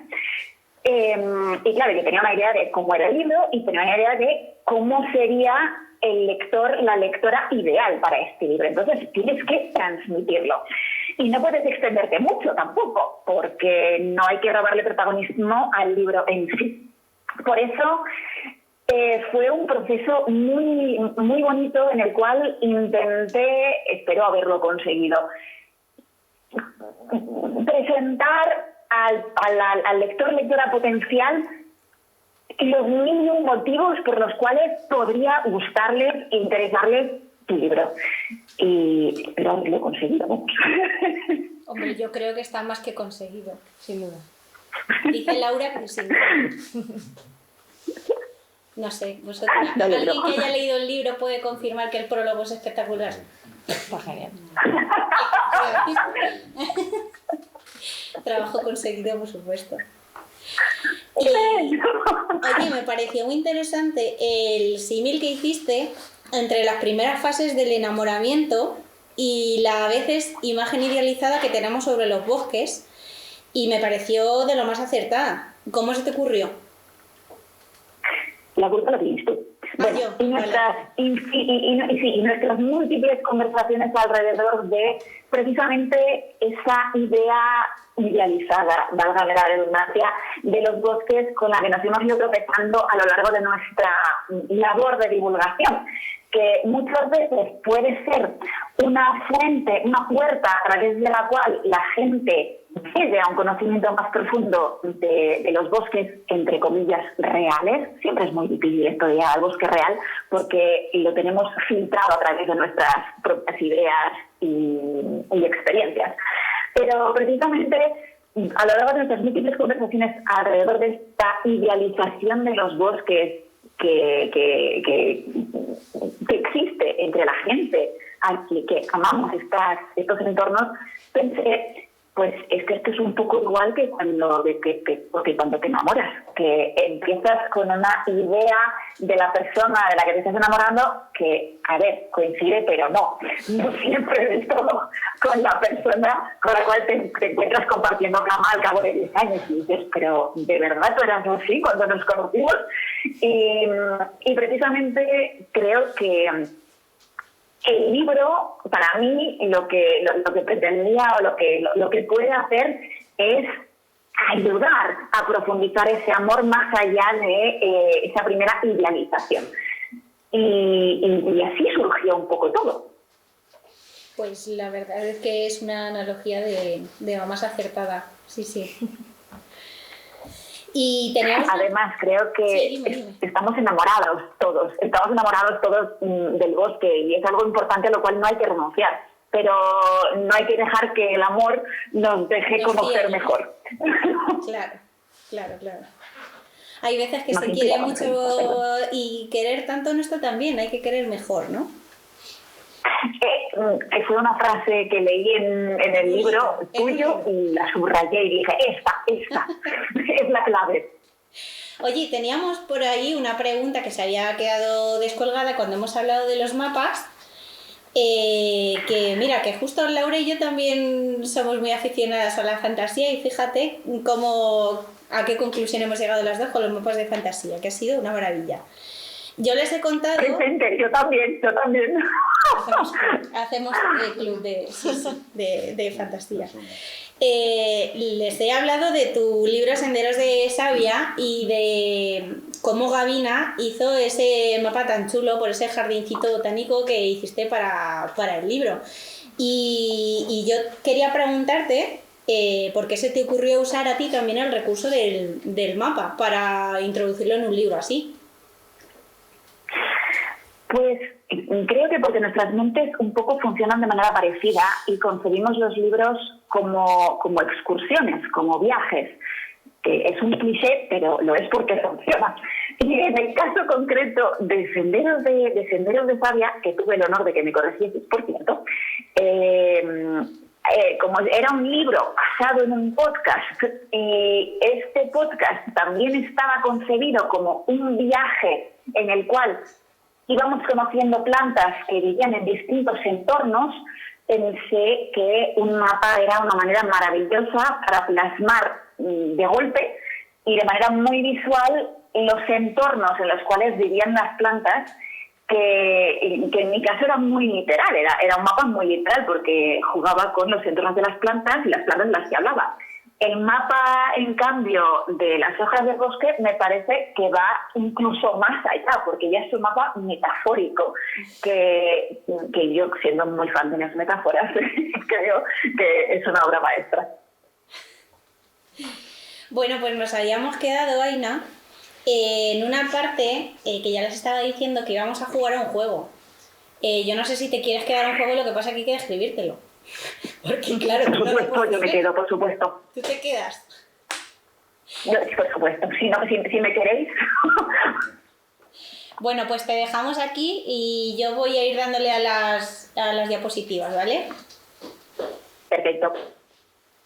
Y claro, yo tenía una idea de cómo era el libro y tenía una idea de cómo sería el lector, la lectora ideal para este libro. Entonces tienes que transmitirlo. Y no puedes extenderte mucho tampoco, porque no hay que robarle protagonismo al libro en sí. Por eso fue un proceso muy, muy bonito en el cual espero haberlo conseguido, presentar al lectora potencial los mil y un motivos por los cuales podría gustarles e interesarles tu libro. Y lo he conseguido, vamos. Hombre, yo creo que está más que conseguido, sin duda. Dice Laura que sin duda. No sé, vosotros, ¿alguien que haya leído el libro puede confirmar que el prólogo es espectacular? Está genial. Trabajo conseguido, por supuesto. Oye, me pareció muy interesante el símil que hiciste entre las primeras fases del enamoramiento y la a veces imagen idealizada que tenemos sobre los bosques, y me pareció de lo más acertada. ¿Cómo se te ocurrió? La culpa la tienes tú. Bueno, yo, y nuestras múltiples conversaciones alrededor de precisamente esa idea idealizada, valga la redundancia, de los bosques con la que nos hemos ido tropezando a lo largo de nuestra labor de divulgación. que muchas veces puede ser una fuente, una puerta a través de la cual la gente llegue a un conocimiento más profundo de los bosques, entre comillas, reales. Siempre es muy difícil esto de llegar al bosque real porque lo tenemos filtrado a través de nuestras propias ideas y experiencias. Pero precisamente a lo largo de nuestras múltiples conversaciones alrededor de esta idealización de los bosques que existe entre la gente que amamos estos entornos, pensé, pues es que esto es un poco igual que cuando te enamoras, que empiezas con una idea de la persona de la que te estás enamorando que, a ver, coincide, pero no siempre del todo con la persona con la cual te encuentras compartiendo cama al cabo de 10 años y dices, pero ¿de verdad tú eras así cuando nos conocimos? Y precisamente creo que el libro, para mí, lo que pretendía o lo que puede hacer es ayudar a profundizar ese amor más allá de esa primera idealización. Y así surgió un poco todo. Pues la verdad es que es una analogía de más acertada, sí. Y teníamos... Además, creo que sí, dime. Estamos enamorados todos del bosque y es algo importante a lo cual no hay que renunciar, pero no hay que dejar que el amor nos deje conocer mejor. Claro. Hay veces que se quiere mucho y querer tanto no está tan bien, hay que querer mejor, ¿no? Fue una frase que leí en el libro tuyo y la subrayé y dije, esta es la clave. Oye, teníamos por ahí una pregunta que se había quedado descolgada cuando hemos hablado de los mapas, que mira, que justo Laura y yo también somos muy aficionadas a la fantasía y fíjate a qué conclusión hemos llegado las dos con los mapas de fantasía, que ha sido una maravilla. Yo les he contado... Presente, yo también. Hacemos el club de fantasía. Les he hablado de tu libro Senderos de Savia y de cómo Gavina hizo ese mapa tan chulo por ese jardincito botánico que hiciste para el libro. Y yo quería preguntarte por qué se te ocurrió usar a ti también el recurso del mapa para introducirlo en un libro así. Pues creo que porque nuestras mentes un poco funcionan de manera parecida y concebimos los libros como excursiones, como viajes. Que es un cliché, pero lo es porque funciona. Y en el caso concreto de Senderos de Savia, que tuve el honor de que me corrigieses, por cierto, como era un libro basado en un podcast, este podcast también estaba concebido como un viaje en el cual íbamos conociendo plantas que vivían en distintos entornos. Pensé que un mapa era una manera maravillosa para plasmar de golpe y de manera muy visual los entornos en los cuales vivían las plantas, que en mi caso era muy literal, era un mapa muy literal porque jugaba con los entornos de las plantas y las plantas en las que hablaba. El mapa, en cambio, de las hojas del bosque me parece que va incluso más allá, porque ya es un mapa metafórico, que yo, siendo muy fan de las metáforas, creo que es una obra maestra. Bueno, pues nos habíamos quedado, Aina, en una parte que ya les estaba diciendo que íbamos a jugar a un juego. Yo no sé si te quieres quedar a un juego, lo que pasa es que hay que escribírtelo. Porque claro, por supuesto, yo me quedo, por supuesto. ¿Tú te quedas? Yo, por supuesto, si me queréis. Bueno, pues te dejamos aquí y yo voy a ir dándole a las diapositivas, ¿vale? Perfecto.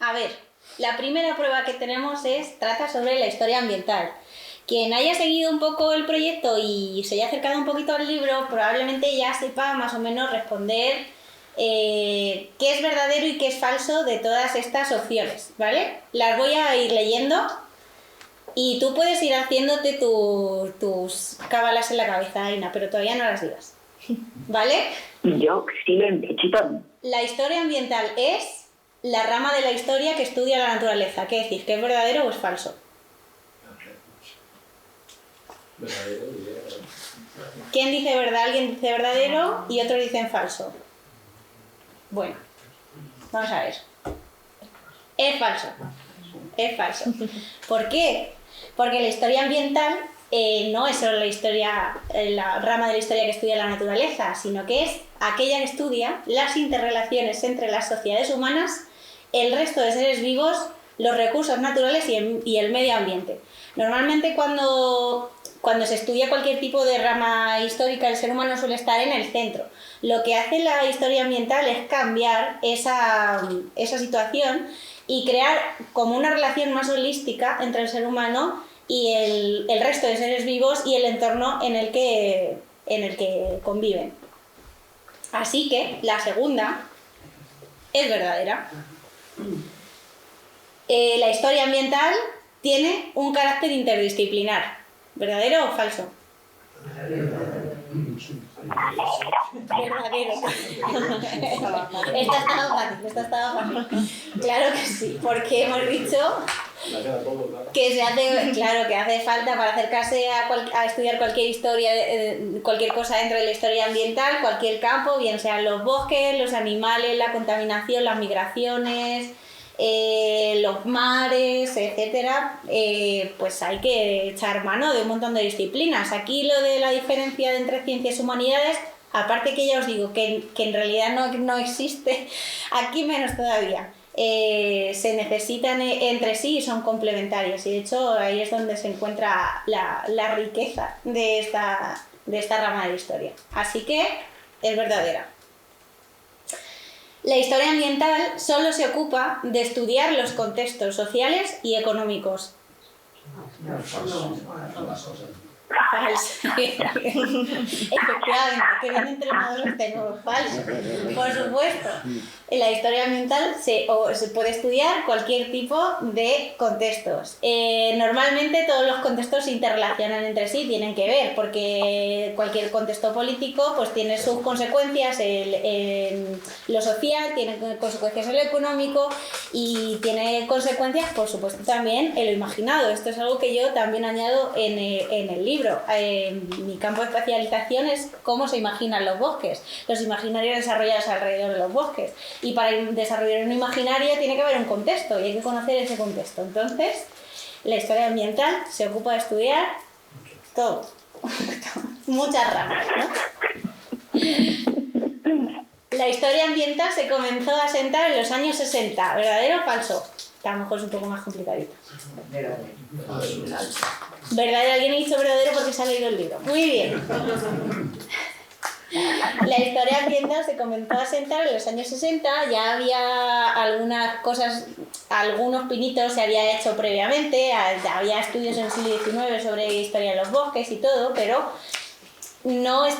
A ver, la primera prueba que tenemos trata sobre la historia ambiental. Quien haya seguido un poco el proyecto y se haya acercado un poquito al libro, probablemente ya sepa más o menos responder qué es verdadero y qué es falso de todas estas opciones, ¿vale? Las voy a ir leyendo y tú puedes ir haciéndote tus cábalas en la cabeza, Aina, pero todavía no las digas, ¿vale? Yo silencio, chitón. La historia ambiental es la rama de la historia que estudia la naturaleza. ¿Qué decir? ¿Que es verdadero o es falso? Verdadero, ¿Quién dice verdad? Alguien dice verdadero y otros dicen falso. Bueno, vamos a ver. Es falso. Es falso. ¿Por qué? Porque la historia ambiental no es solo la rama de la historia que estudia la naturaleza, sino que es aquella que estudia las interrelaciones entre las sociedades humanas, el resto de seres vivos, los recursos naturales y el medio ambiente. Normalmente cuando se estudia cualquier tipo de rama histórica, el ser humano suele estar en el centro. Lo que hace la historia ambiental es cambiar esa situación y crear como una relación más holística entre el ser humano y el resto de seres vivos y el entorno en el que conviven. Así que la segunda es verdadera. La historia ambiental tiene un carácter interdisciplinar. ¿Verdadero o falso? Verdadero. Esta estaba fácil. Claro que sí, porque hemos dicho que que hace falta para acercarse a estudiar cualquier historia, cualquier cosa dentro de la historia ambiental, cualquier campo, bien sean los bosques, los animales, la contaminación, las migraciones, los mares, etcétera, pues hay que echar mano de un montón de disciplinas. Aquí lo de la diferencia entre ciencias y humanidades, aparte que ya os digo que en realidad no existe, aquí menos todavía. Se necesitan entre sí y son complementarios, y de hecho ahí es donde se encuentra la riqueza de esta rama de la historia. Así que es verdadera. La historia ambiental solo se ocupa de estudiar los contextos sociales y económicos. Falso. Efectivamente, que bien entrenadores tenemos. Falso. Por supuesto. En la historia ambiental se puede estudiar cualquier tipo de contextos. Normalmente todos los contextos se interrelacionan entre sí, tienen que ver, porque cualquier contexto político pues tiene sus consecuencias en lo social, tiene consecuencias en lo económico y tiene consecuencias, por supuesto, también en lo imaginado. Esto es algo que yo también añado en el libro. Mi campo de especialización es cómo se imaginan los bosques, los imaginarios desarrollados alrededor de los bosques. Y para desarrollar un imaginario tiene que haber un contexto y hay que conocer ese contexto. Entonces, la historia ambiental se ocupa de estudiar todo, muchas ramas, ¿no? La historia ambiental se comenzó a asentar en los años 60, ¿verdadero o falso? Que a lo mejor es un poco más complicadito. ¿Verdadero? ¿Alguien ha dicho verdadero porque se ha leído el libro? Muy bien. La historia ambiental se comenzó a asentar en los años 60, ya había algunas cosas, algunos pinitos se había hecho previamente, había estudios en el siglo XIX sobre historia de los bosques y todo, pero no se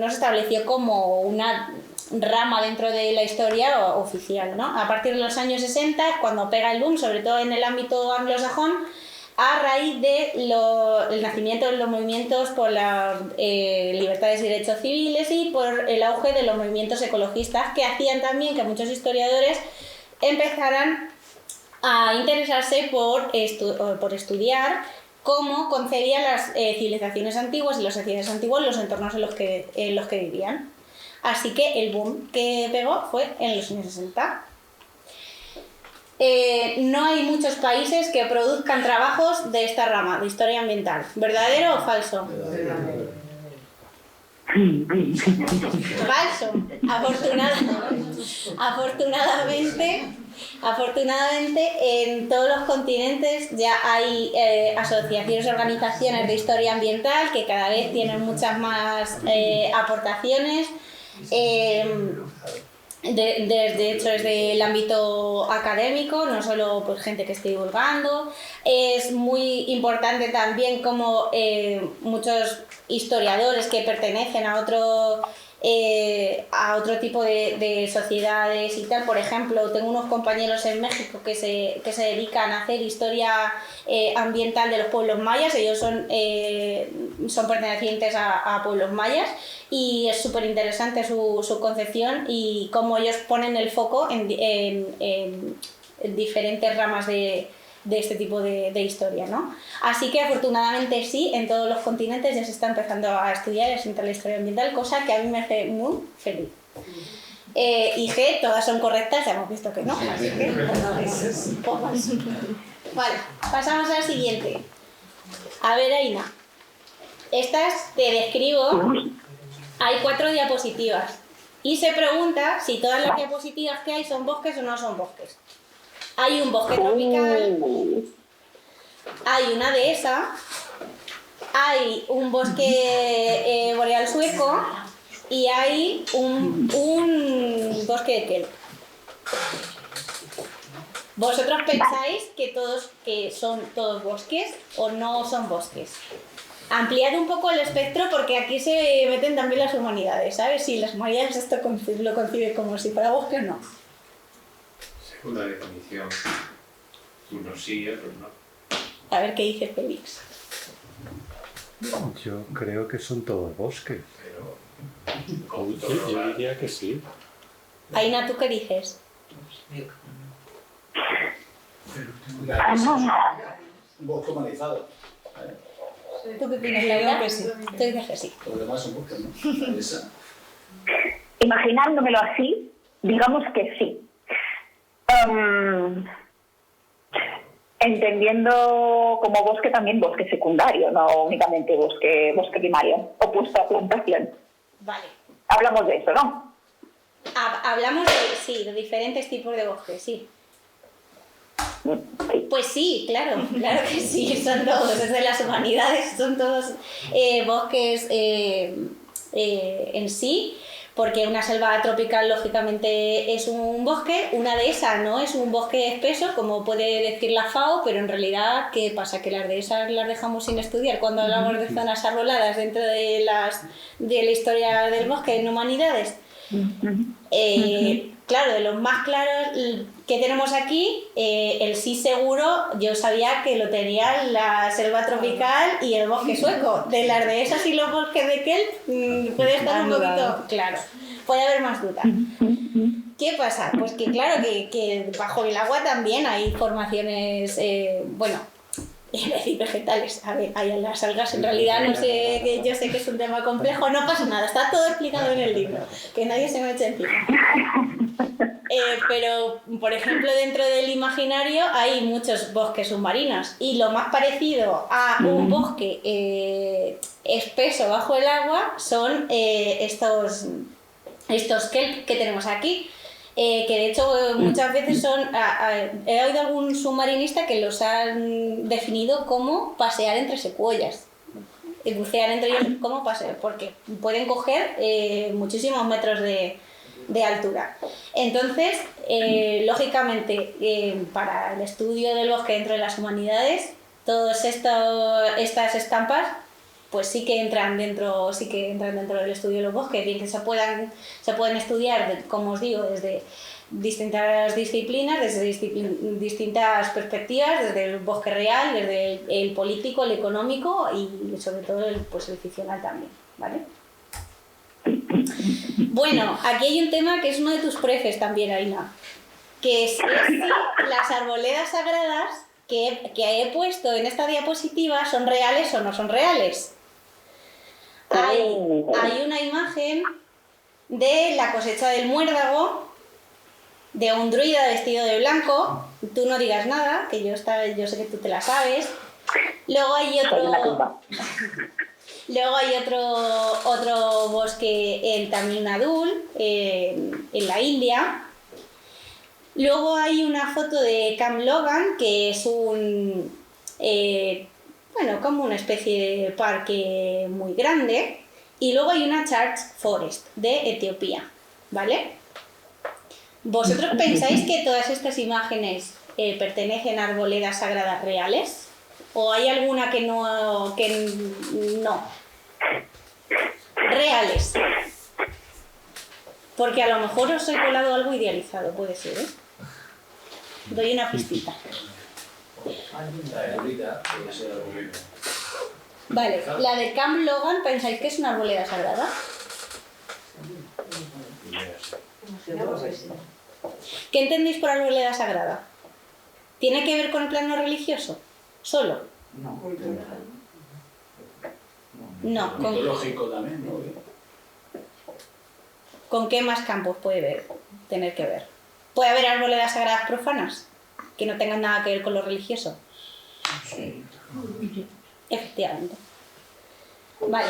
estableció como una rama dentro de la historia oficial, ¿no? A partir de los años 60 es cuando pega el boom, sobre todo en el ámbito anglosajón, a raíz del nacimiento de los movimientos por las libertades y derechos civiles y por el auge de los movimientos ecologistas, que hacían también que muchos historiadores empezaran a interesarse por estudiar cómo concebían las civilizaciones antiguas y las sociedades antiguas los entornos en los que vivían. Así que el boom que pegó fue en los años 60. No hay muchos países que produzcan trabajos de esta rama, de historia ambiental. ¿Verdadero o falso? Falso. Afortunadamente en todos los continentes ya hay asociaciones y organizaciones de historia ambiental que cada vez tienen muchas más aportaciones. De hecho, desde el ámbito académico, no solo pues, gente que esté divulgando. Es muy importante también como muchos historiadores que pertenecen a otro tipo de sociedades y tal. Por ejemplo, tengo unos compañeros en México que se dedican a hacer historia ambiental de los pueblos mayas. Ellos son pertenecientes a pueblos mayas y es súper interesante su concepción y cómo ellos ponen el foco en diferentes ramas de de este tipo de historia, ¿no? Así que afortunadamente sí, en todos los continentes ya se está empezando a estudiar y a sentar la historia ambiental, cosa que a mí me hace muy feliz. Y G, todas son correctas, ya hemos visto que no, así que pocas. Vale, pasamos a la siguiente. A ver, Aina, estas te describo, hay 4 diapositivas y se pregunta si todas las diapositivas que hay son bosques o no son bosques. Hay un bosque tropical, hay una dehesa, hay un bosque boreal sueco y hay un bosque de kelp. ¿Vosotros pensáis que son todos bosques o no son bosques? Ampliad un poco el espectro porque aquí se meten también las humanidades, ¿sabes? Si las humanidades esto lo conciben como si fuera bosque o no. Según la definición, unos sí y otros no. A ver qué dice Félix. Yo creo que son todos bosques. Pero Yo diría que sí. Aina, ¿tú qué dices? Un bosque humanizado. ¿Tú qué opinas, Yo Laura? digo que sí. Tú dices que sí. Los demás son bosques, ¿no? Esa. Imaginándomelo así, digamos que sí. Entendiendo como bosque también bosque secundario, no únicamente bosque primario, opuesto a plantación. Vale. Hablamos de eso, ¿no? Hablamos de diferentes tipos de bosques, sí. Sí. Pues sí, claro que sí, son todos, desde las humanidades, son todos bosques en sí, porque una selva tropical lógicamente es un bosque, una dehesa no es un bosque espeso, como puede decir la FAO, pero en realidad, ¿qué pasa? Que las dehesas las dejamos sin estudiar cuando hablamos de zonas arboladas dentro de la historia del bosque en humanidades. Claro, de los más claros que tenemos aquí, el sí seguro, yo sabía que lo tenía la selva tropical y el bosque sueco. De las dehesas y los bosques de kelp puede estar un poquito claro, puede haber más duda. ¿Qué pasa? Pues que claro, que bajo el agua también hay formaciones, iba a decir vegetales, a ver, hay las algas, en realidad no sé, que yo sé que es un tema complejo, no pasa nada, está todo explicado en el libro, que nadie se me eche encima. Pero, por ejemplo, dentro del imaginario hay muchos bosques submarinos y lo más parecido a un bosque espeso bajo el agua son estos kelp que tenemos aquí. Que de hecho muchas veces he oído algún submarinista que los han definido como pasear entre secuoyas, bucear entre ellos como pasear, porque pueden coger muchísimos metros de altura. Entonces, lógicamente, para el estudio del bosque dentro de las humanidades, todas estas estampas pues sí que entran dentro del estudio de los bosques, bien que se pueden estudiar, como os digo, desde distintas disciplinas, desde distintas perspectivas, desde el bosque real, desde el político, el económico y sobre todo el ficcional también, ¿vale? Bueno, aquí hay un tema que es uno de tus prefes también, Aina, que es si las arboledas sagradas que he puesto en esta diapositiva son reales o no son reales. Hay una imagen de la cosecha del muérdago, de un druida vestido de blanco. Tú no digas nada, que yo sé que tú te la sabes. Luego hay otro bosque en Tamil Nadu, en la India. Luego hay una foto de Camp Logan, que es como una especie de parque muy grande. Y luego hay una Church Forest de Etiopía, ¿vale? ¿Vosotros pensáis que todas estas imágenes pertenecen a arboledas sagradas reales? ¿O hay alguna que no? Reales. Porque a lo mejor os he colado algo idealizado, puede ser, ¿eh? Doy una pistita. Vale, la de Camp Logan, ¿pensáis que es una arboleda sagrada? ¿Qué entendéis por arboleda sagrada? ¿Tiene que ver con el plano religioso? ¿Solo? No. Mitológico también, ¿no? ¿Con qué más campos puede tener que ver? ¿Puede haber arboledas sagradas profanas que no tengan nada que ver con lo religioso? Sí. Efectivamente. Vale.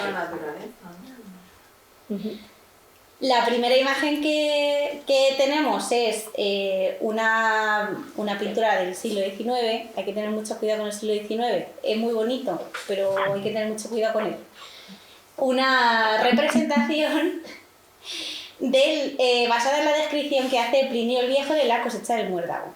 La primera imagen que tenemos es una pintura del siglo XIX. Hay que tener mucho cuidado con el siglo XIX. Es muy bonito, pero hay que tener mucho cuidado con él. Una representación basada en la descripción que hace Plinio el Viejo de la cosecha del muérdago.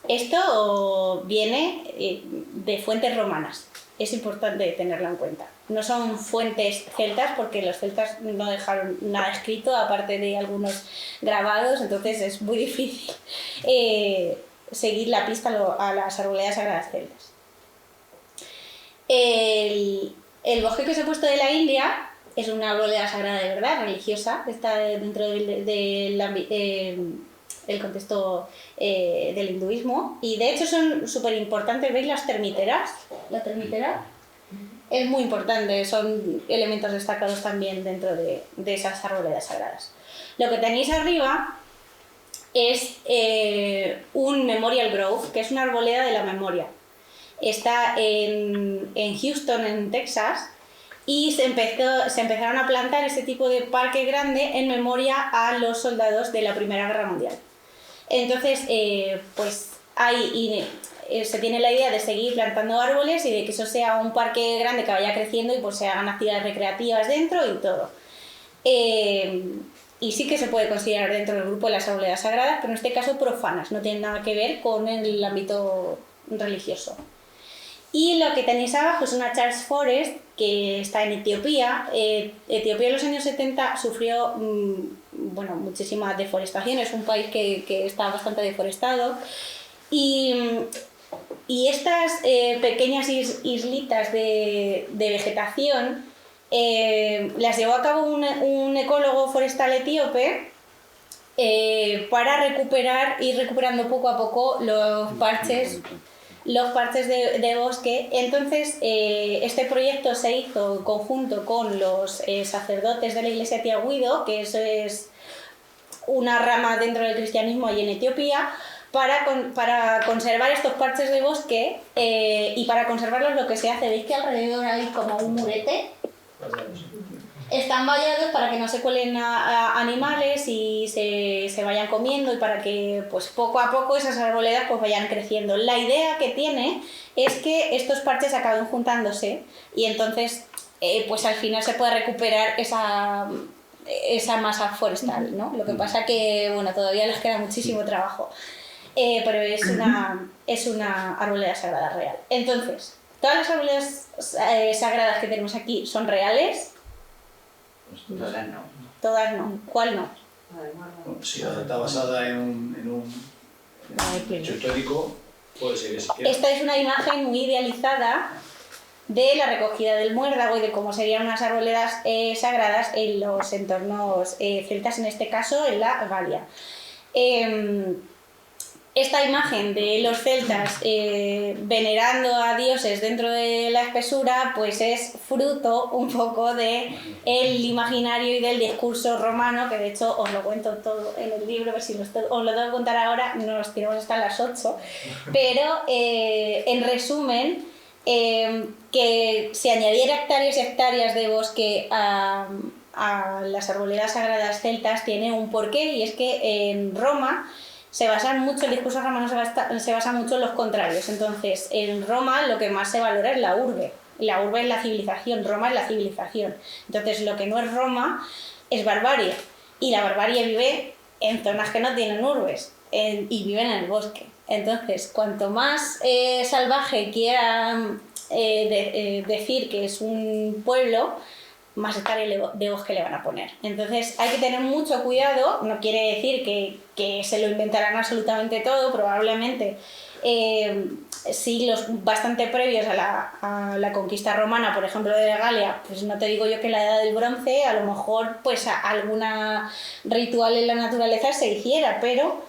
Esto viene de fuentes romanas. Es importante tenerlo en cuenta. No son fuentes celtas porque los celtas no dejaron nada escrito aparte de algunos grabados, entonces es muy difícil seguir la pista a las arboledas sagradas celtas. El bosque que os he puesto de la India es una arboleda sagrada de verdad, religiosa, está dentro del contexto del hinduismo, y de hecho son súper importantes. ¿Veis las termiteras? La termitera es muy importante, son elementos destacados también dentro de esas arboledas sagradas. Lo que tenéis arriba es un Memorial Grove, que es una arboleda de la memoria. Está en Houston, en Texas, y se empezaron a plantar ese tipo de parque grande en memoria a los soldados de la Primera Guerra Mundial. Entonces, pues se tiene la idea de seguir plantando árboles y de que eso sea un parque grande que vaya creciendo y pues se hagan actividades recreativas dentro y todo. Y sí que se puede considerar dentro del grupo de las arboledas sagradas, pero en este caso profanas, no tienen nada que ver con el ámbito religioso. Y lo que tenéis abajo es una Charles Forest que está en Etiopía. Etiopía en los años 70 sufrió muchísima deforestación, es un país que está bastante deforestado. Y estas pequeñas islitas de vegetación las llevó a cabo un ecólogo forestal etíope para ir recuperando poco a poco los parches de bosque. Entonces, este proyecto se hizo en conjunto con los sacerdotes de la iglesia Tiahuido, que eso es una rama dentro del cristianismo allí en Etiopía, para conservar estos parches de bosque y para conservarlos lo que se hace, veis que alrededor hay como un murete. Están vallados para que no se cuelen a animales y se vayan comiendo, y para que pues poco a poco esas arboledas pues vayan creciendo. La idea que tiene es que estos parches acaben juntándose y entonces pues al final se puede recuperar esa masa forestal, ¿no? Lo que pasa que todavía les queda muchísimo trabajo, pero es una arboleda sagrada real. Entonces, todas las arboledas sagradas que tenemos aquí son reales. Todas no. Todas no. ¿Cuál no? Si está basada en un hecho histórico, puede ser que sí. Esta es una imagen muy idealizada de la recogida del muérdago y de cómo serían unas arboledas sagradas en los entornos celtas, en este caso en la Galia. Esta imagen de los celtas venerando a dioses dentro de la espesura pues es fruto un poco del imaginario y del discurso romano, que de hecho os lo cuento todo en el libro, que si os lo tengo que contar ahora nos tiramos hasta las 8, pero en resumen, que se añadiera hectáreas y hectáreas de bosque a las arboledas sagradas celtas tiene un porqué, y es que en Roma se basan mucho, el discurso romano se basa mucho en los contrarios. Entonces, en Roma lo que más se valora es la urbe. La urbe es la civilización, Roma es la civilización. Entonces, lo que no es Roma es barbarie. Y la barbarie vive en zonas que no tienen urbes y viven en el bosque. Entonces, cuanto más salvaje quieran decir que es un pueblo, más hectáreas de bosque le van a poner. Entonces hay que tener mucho cuidado. No quiere decir que se lo inventarán absolutamente todo, probablemente siglos bastante previos a la conquista romana, por ejemplo de Galia, pues no te digo yo que en la Edad del Bronce a lo mejor pues alguna ritual en la naturaleza se hiciera, pero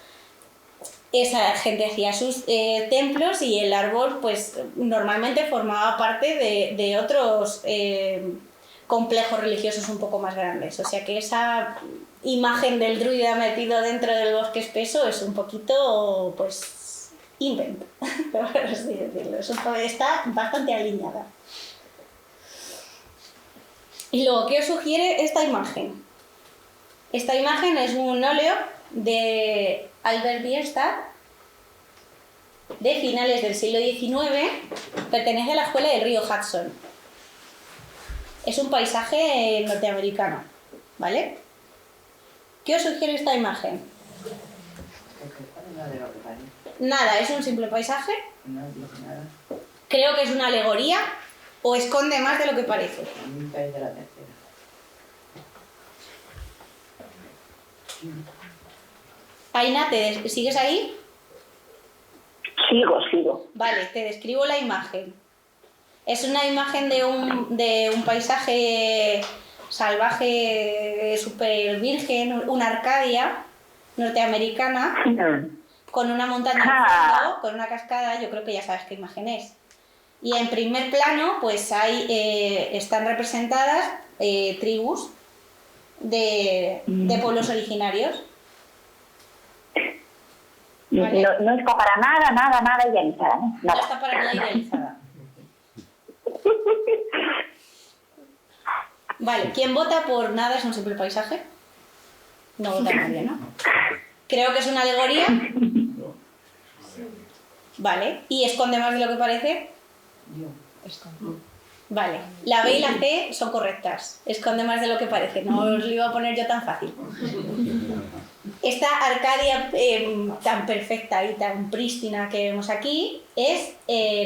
esa gente hacía sus templos y el árbol pues normalmente formaba parte de otros complejos religiosos un poco más grandes. O sea que esa imagen del druida metido dentro del bosque espeso es un poquito, pues, invent, por así decirlo. Está bastante alineada. Y luego, ¿qué os sugiere esta imagen? Esta imagen es un óleo de Albert Bierstadt de finales del siglo XIX, pertenece a la escuela del río Hudson. Es un paisaje norteamericano, ¿vale? ¿Qué os sugiere esta imagen? Nada, es un simple paisaje. Creo que es una alegoría o esconde más de lo que parece. Aina, ¿sigues ahí? Sigo. Vale, te describo la imagen. Es una imagen de un paisaje salvaje, súper virgen, una Arcadia norteamericana, con una montaña al fondo, con una cascada. Yo creo que ya sabes qué imagen es. Y en primer plano, pues están representadas tribus de pueblos originarios. Vale. No está para nada idealizada, ¿no? No está para nada idealizada. Vale, ¿quién vota por nada es un simple paisaje? No vota nadie, ¿no? Creo que es una alegoría. Vale, ¿y esconde más de lo que parece? Vale, la B y la C son correctas. Esconde más de lo que parece, no os lo iba a poner yo tan fácil. Esta Arcadia tan perfecta y tan prístina que vemos aquí es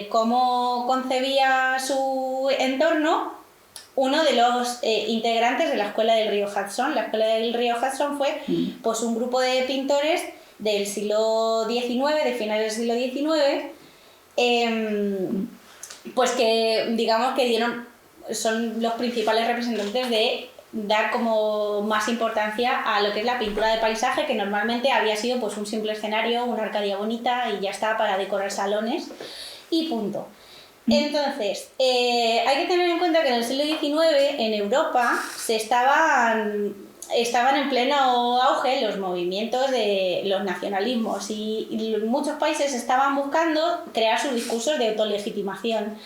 cómo concebía su entorno uno de los integrantes de la Escuela del Río Hudson. La Escuela del Río Hudson fue pues, un grupo de pintores del siglo XIX, de finales del siglo XIX, pues que digamos que son los principales representantes de dar como más importancia a lo que es la pintura de paisaje, que normalmente había sido pues un simple escenario, una Arcadia bonita y ya está para decorar salones y punto. Entonces, hay que tener en cuenta que en el siglo XIX en Europa estaban en pleno auge los movimientos de los nacionalismos y muchos países estaban buscando crear sus discursos de autolegitimación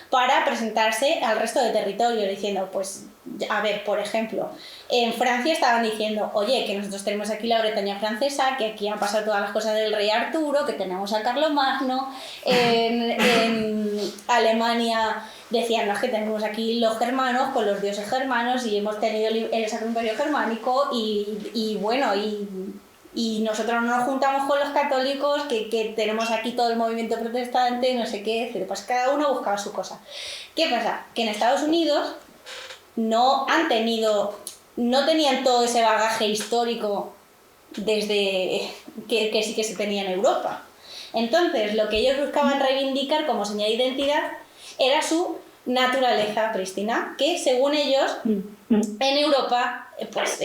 para presentarse al resto de territorios, diciendo, pues, a ver, por ejemplo, en Francia estaban diciendo, oye, que nosotros tenemos aquí la Bretaña francesa, que aquí han pasado todas las cosas del rey Arturo, que tenemos al Carlomagno, en Alemania decían, no, es que tenemos aquí los germanos con los dioses germanos y hemos tenido el Sacro Imperio Germánico y bueno, y nosotros no nos juntamos con los católicos, que tenemos aquí todo el movimiento protestante, no sé qué, etc. Pues cada uno buscaba su cosa. ¿Qué pasa? Que en Estados Unidos no tenían todo ese bagaje histórico desde que sí que se tenía en Europa. Entonces, lo que ellos buscaban reivindicar como señal de identidad era su naturaleza prístina, que según ellos en Europa pues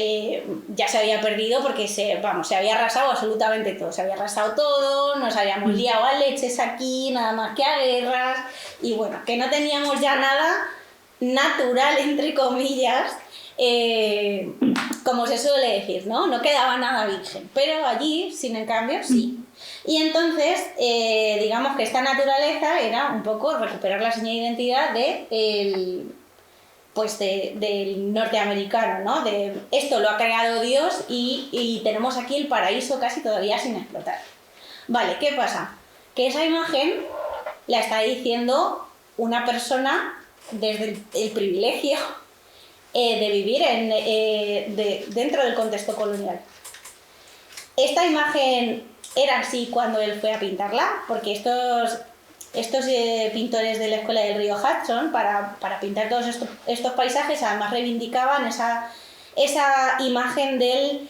ya se había perdido porque se había arrasado absolutamente todo, se había arrasado todo, nos habíamos liado a leches aquí, nada más que a guerras, y bueno, que no teníamos ya nada natural, entre comillas, como se suele decir, ¿no? No quedaba nada virgen, pero allí, sin en cambio, sí. Y entonces, digamos que esta naturaleza era un poco recuperar la señal de identidad del norteamericano, ¿no? De esto lo ha creado Dios y tenemos aquí el paraíso casi todavía sin explotar. Vale, ¿qué pasa? Que esa imagen la está diciendo una persona desde el privilegio de vivir dentro del contexto colonial. Esta imagen era así cuando él fue a pintarla, porque estos pintores de la Escuela del Río Hudson, para pintar todos estos paisajes, además reivindicaban esa imagen del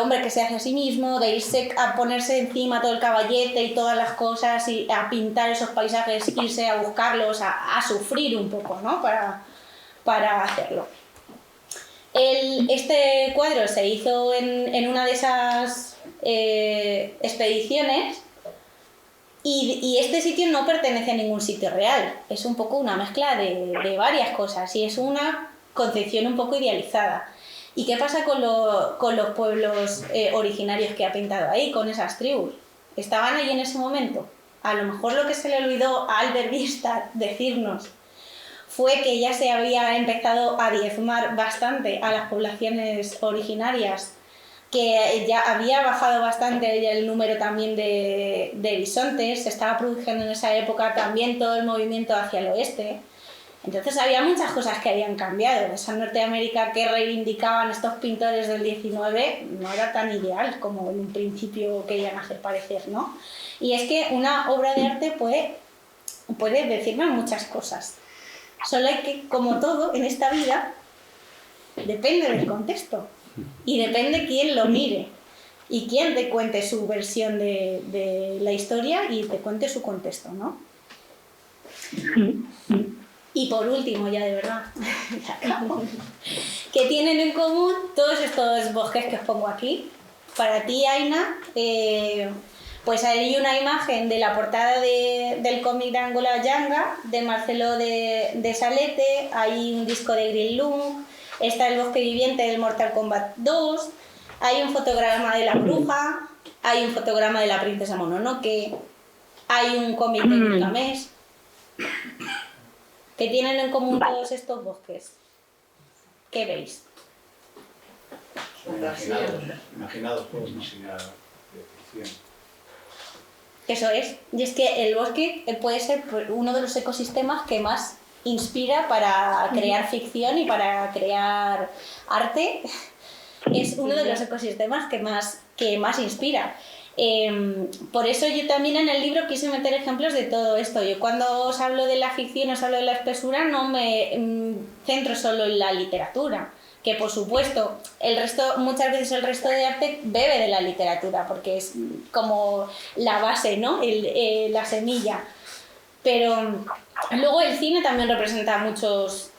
hombre que se hace a sí mismo, de irse a ponerse encima todo el caballete y todas las cosas y a pintar esos paisajes, irse a buscarlos, a sufrir un poco, ¿no? Para hacerlo. Este cuadro se hizo en una de esas expediciones y este sitio no pertenece a ningún sitio real, es un poco una mezcla de varias cosas y es una concepción un poco idealizada. ¿Y qué pasa con los pueblos originarios que ha pintado ahí, con esas tribus? ¿Estaban ahí en ese momento? A lo mejor lo que se le olvidó a Albert Bierstadt decirnos fue que ya se había empezado a diezmar bastante a las poblaciones originarias, que ya había bajado bastante el número también de bisontes, se estaba produciendo en esa época también todo el movimiento hacia el oeste. Entonces había muchas cosas que habían cambiado. Esa Norteamérica que reivindicaban estos pintores del 19 no era tan ideal como en un principio querían hacer parecer, ¿no? Y es que una obra de arte puede decirme muchas cosas. Solo hay que, como todo en esta vida, depende del contexto y depende quién lo mire y quién te cuente su versión de la historia y te cuente su contexto, ¿no? Y por último, ya de verdad, ¿qué tienen en común todos estos bosques que os pongo aquí? Para ti, Aina, pues hay una imagen de la portada del cómic de Angola Yanga, de Marcelo de Salete, hay un disco de Green Lung, está el bosque viviente del Mortal Kombat 2, hay un fotograma de la bruja, hay un fotograma de la princesa Mononoke, hay un cómic de Gilgamesh. ¿Qué tienen en común todos estos bosques? ¿Qué veis? Imaginados por imaginar de ficción. Eso es. Y es que el bosque puede ser uno de los ecosistemas que más inspira para crear ficción y para crear arte. Es uno de los ecosistemas que más inspira. Por eso yo también en el libro quise meter ejemplos de todo esto. Yo cuando os hablo de la ficción, os hablo de la espesura, no me centro solo en la literatura, que por supuesto muchas veces el resto de arte bebe de la literatura porque es como la base, ¿no? La semilla. Pero luego el cine también representa muchos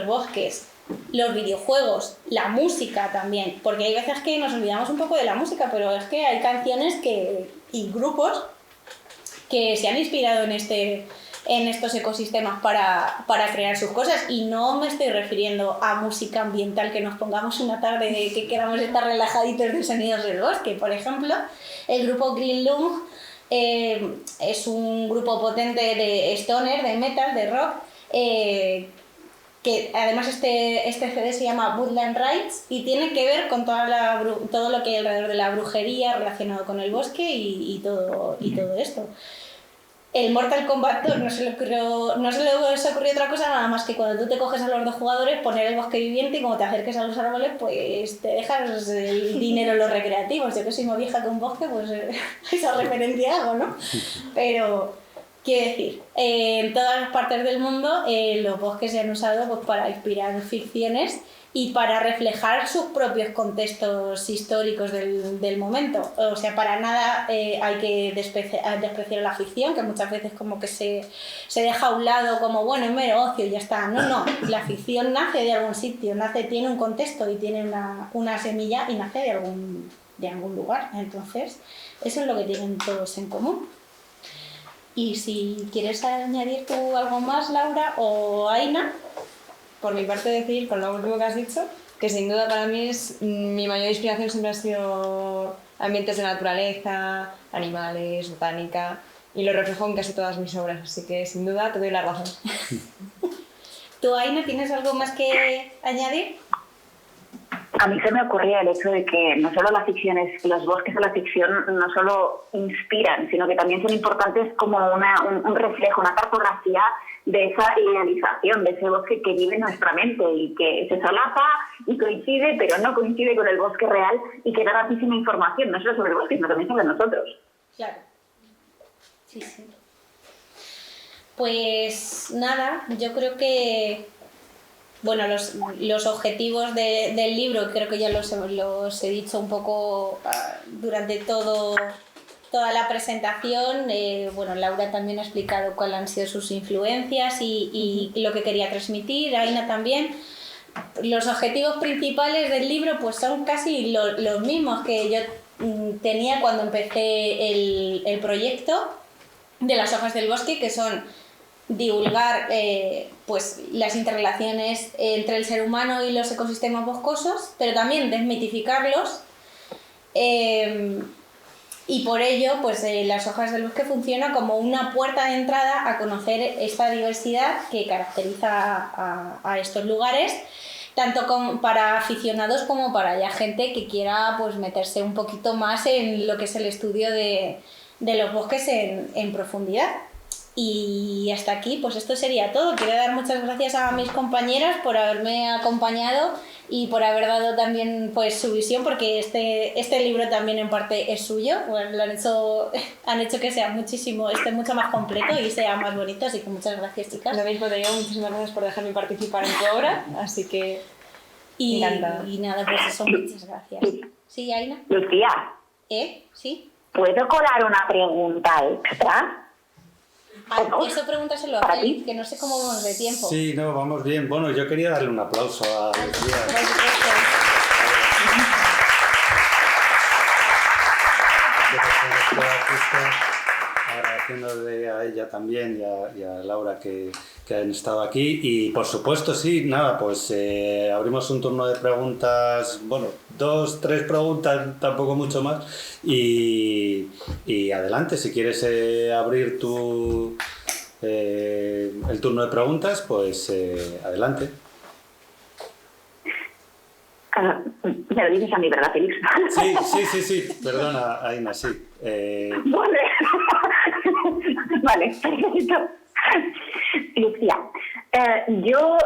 bosques. Los videojuegos, la música también, porque hay veces que nos olvidamos un poco de la música, pero es que hay canciones y grupos que se han inspirado en estos ecosistemas para crear sus cosas, y no me estoy refiriendo a música ambiental que nos pongamos una tarde que queramos estar relajaditos de sonidos del bosque. Por ejemplo, el grupo Green Lung es un grupo potente de stoner, de metal, de rock, que además este CD se llama Woodland Rites y tiene que ver con todo lo que hay alrededor de la brujería relacionado con el bosque y todo esto. El Mortal Kombat 2 no se le ocurrió otra cosa nada más que cuando tú te coges a los dos jugadores poner el bosque viviente y como te acerques a los árboles pues te dejas el dinero en los recreativos. Yo que soy más vieja que un bosque, pues esa referencia hago, ¿no? Pero quiero decir, en todas las partes del mundo los bosques se han usado pues, para inspirar ficciones y para reflejar sus propios contextos históricos del momento. O sea, para nada hay que despreciar la ficción, que muchas veces como que se deja a un lado como, bueno, es mero ocio y ya está. No, la ficción nace de algún sitio, tiene un contexto y tiene una semilla y nace de algún lugar. Entonces, eso es lo que tienen todos en común. Y si quieres añadir tú algo más, Laura o Aina. Por mi parte decir, con lo último que has dicho, que sin duda para mí mi mayor inspiración siempre ha sido ambientes de naturaleza, animales, botánica, y lo reflejo en casi todas mis obras, así que sin duda te doy la razón. ¿Tú, Aina, tienes algo más que añadir? A mí se me ocurría el hecho de que no solo los bosques de la ficción no solo inspiran, sino que también son importantes como un reflejo, una cartografía de esa idealización, de ese bosque que vive en nuestra mente y que se solapa y coincide, pero no coincide con el bosque real y que da tantísima información, no solo sobre el bosque, sino también sobre nosotros. Claro. Sí. Pues nada, yo creo que bueno, los objetivos del libro creo que ya los he dicho un poco durante toda la presentación. Bueno, Laura también ha explicado cuáles han sido sus influencias y lo que quería transmitir, Aina también. Los objetivos principales del libro pues son casi los mismos que yo tenía cuando empecé el proyecto de las hojas del bosque, que son divulgar pues las interrelaciones entre el ser humano y los ecosistemas boscosos, pero también desmitificarlos, y por ello pues las hojas del bosque funciona como una puerta de entrada a conocer esta diversidad que caracteriza a estos lugares, tanto para aficionados como para ya gente que quiera pues meterse un poquito más en lo que es el estudio de los bosques en profundidad. Y hasta aquí, pues esto sería todo. Quiero dar muchas gracias a mis compañeras por haberme acompañado y por haber dado también pues su visión, porque este libro también en parte es suyo. Bueno, han hecho que sea mucho más completo y sea más bonito, así que muchas gracias, chicas. Lo mismo te digo, muchísimas gracias por dejarme participar en tu obra, así que encantada. Y nada, pues eso, muchas gracias. ¿Sí, Aina? Lucía, ¿Sí? ¿puedo colar una pregunta extra? Eso pregúntaselo a Félix, que no sé cómo vamos de tiempo. Sí, no, vamos bien. Bueno, yo quería darle un aplauso a Lucía. Agradeciéndole a ella también y a Laura que han estado aquí. Y por supuesto, sí, nada, pues abrimos un turno de preguntas, bueno, 2, 3 preguntas, tampoco mucho más. Y adelante, si quieres abrir el turno de preguntas, pues adelante. Me lo dices a mí, ¿verdad, Félix? Sí, perdona, Aina, sí. Vale, vale, perfecto. Lucía, yo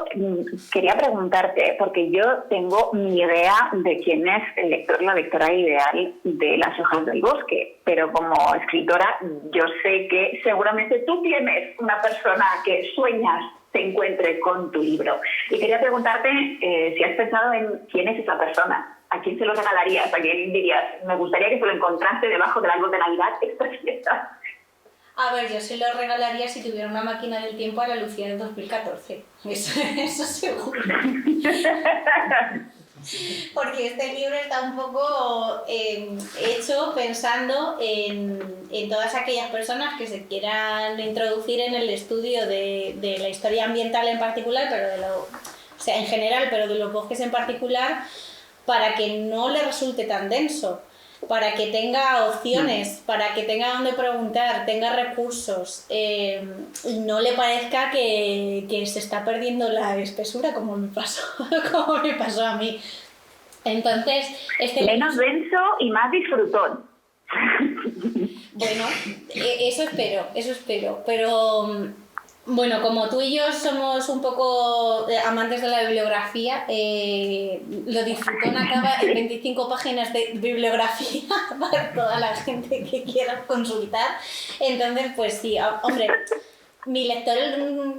quería preguntarte, porque yo tengo mi idea de quién es el lector, la lectora ideal de Las hojas del bosque, pero como escritora yo sé que seguramente tú tienes una persona que sueñas se encuentre con tu libro. Y quería preguntarte si has pensado en quién es esa persona, a quién se lo regalarías, a quién dirías, me gustaría que se lo encontrase debajo del árbol de Navidad esta fiesta. A ver, yo se lo regalaría si tuviera una máquina del tiempo a la Lucía del 2014. Eso seguro. Porque este libro está un poco hecho pensando en todas aquellas personas que se quieran introducir en el estudio de la historia ambiental en particular, pero en general, pero de los bosques en particular, para que no le resulte tan denso, para que tenga opciones, para que tenga donde preguntar, tenga recursos, y no le parezca que se está perdiendo la espesura como me pasó a mí. Entonces, menos denso y más disfrutón. Bueno, eso espero, pero bueno, como tú y yo somos un poco amantes de la bibliografía, lo disfrutón acaba en 25 páginas de bibliografía para toda la gente que quiera consultar. Entonces, pues sí, hombre, mi lector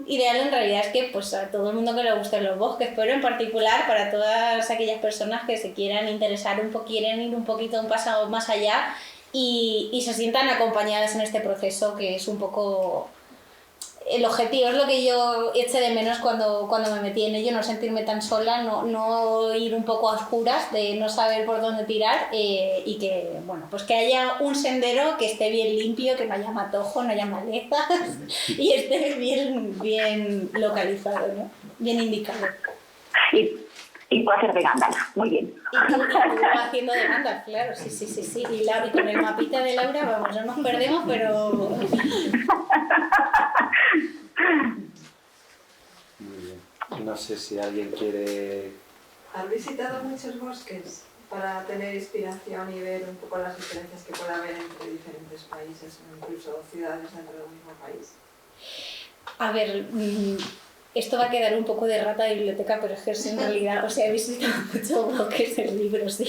ideal en realidad es que pues a todo el mundo que le gusten los bosques, pero en particular para todas aquellas personas que se quieran interesar quieren ir un poquito un paso más allá y se sientan acompañadas en este proceso, que es un poco el objetivo, es lo que yo eché de menos cuando me metí en ello, no sentirme tan sola, no ir un poco a oscuras, de no saber por dónde tirar, y que, bueno, pues que haya un sendero que esté bien limpio, que no haya matojo, no haya malezas y esté bien localizado, ¿no? Bien indicado. Y puedo hacer de Gandalf, muy bien. Y tú haciendo de Gandalf, claro, sí. Y con el mapita de Laura, vamos, no nos perdemos, pero... Muy bien. No sé si alguien quiere... ¿Has visitado muchos bosques para tener inspiración y ver un poco las diferencias que puede haber entre diferentes países o incluso ciudades dentro del mismo país? A ver... Esto va a quedar un poco de rata de biblioteca, pero es que en realidad, he visitado muchos bosques en libros, sí.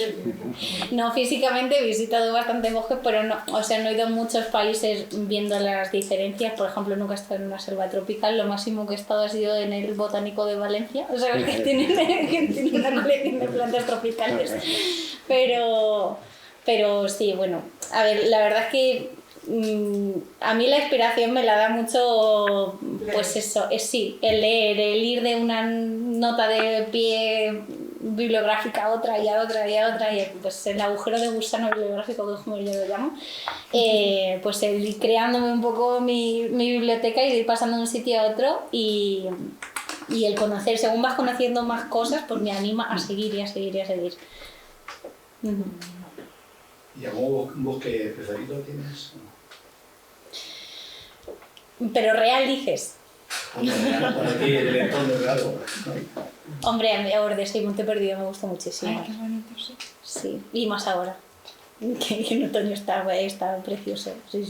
No, físicamente he visitado bastante bosques, pero no he ido a muchos países viendo las diferencias. Por ejemplo, nunca he estado en una selva tropical, lo máximo que he estado ha sido en el Botánico de Valencia, que tiene una colección de plantas tropicales. Pero sí, bueno, a ver, la verdad es que a mí la inspiración me la da mucho, pues eso, sí, el leer, el ir de una nota de pie bibliográfica a otra y a otra y a otra, y pues el agujero de gusano bibliográfico, como yo lo llamo, pues el ir creándome un poco mi biblioteca y ir pasando de un sitio a otro, y el conocer, según vas conociendo más cosas, pues me anima a seguir y a seguir y a seguir. ¿Y algún bosque preferido tienes? Pero real dices. Para ti, el entorno real. Hombre, a Ordes y Monte Perdido me gusta muchísimo. Ay, qué bonito, sí. Sí, y más ahora, que en otoño está precioso. Sí.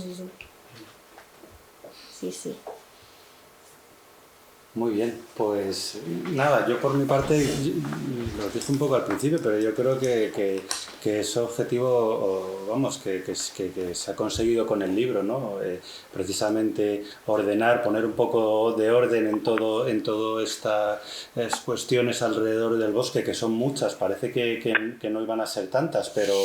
Muy bien, pues nada, yo por mi parte, lo dije un poco al principio, pero yo creo que ese objetivo, vamos, que se ha conseguido con el libro, ¿no? Precisamente ordenar, poner un poco de orden en todo estas cuestiones alrededor del bosque, que son muchas, parece que no iban a ser tantas, pero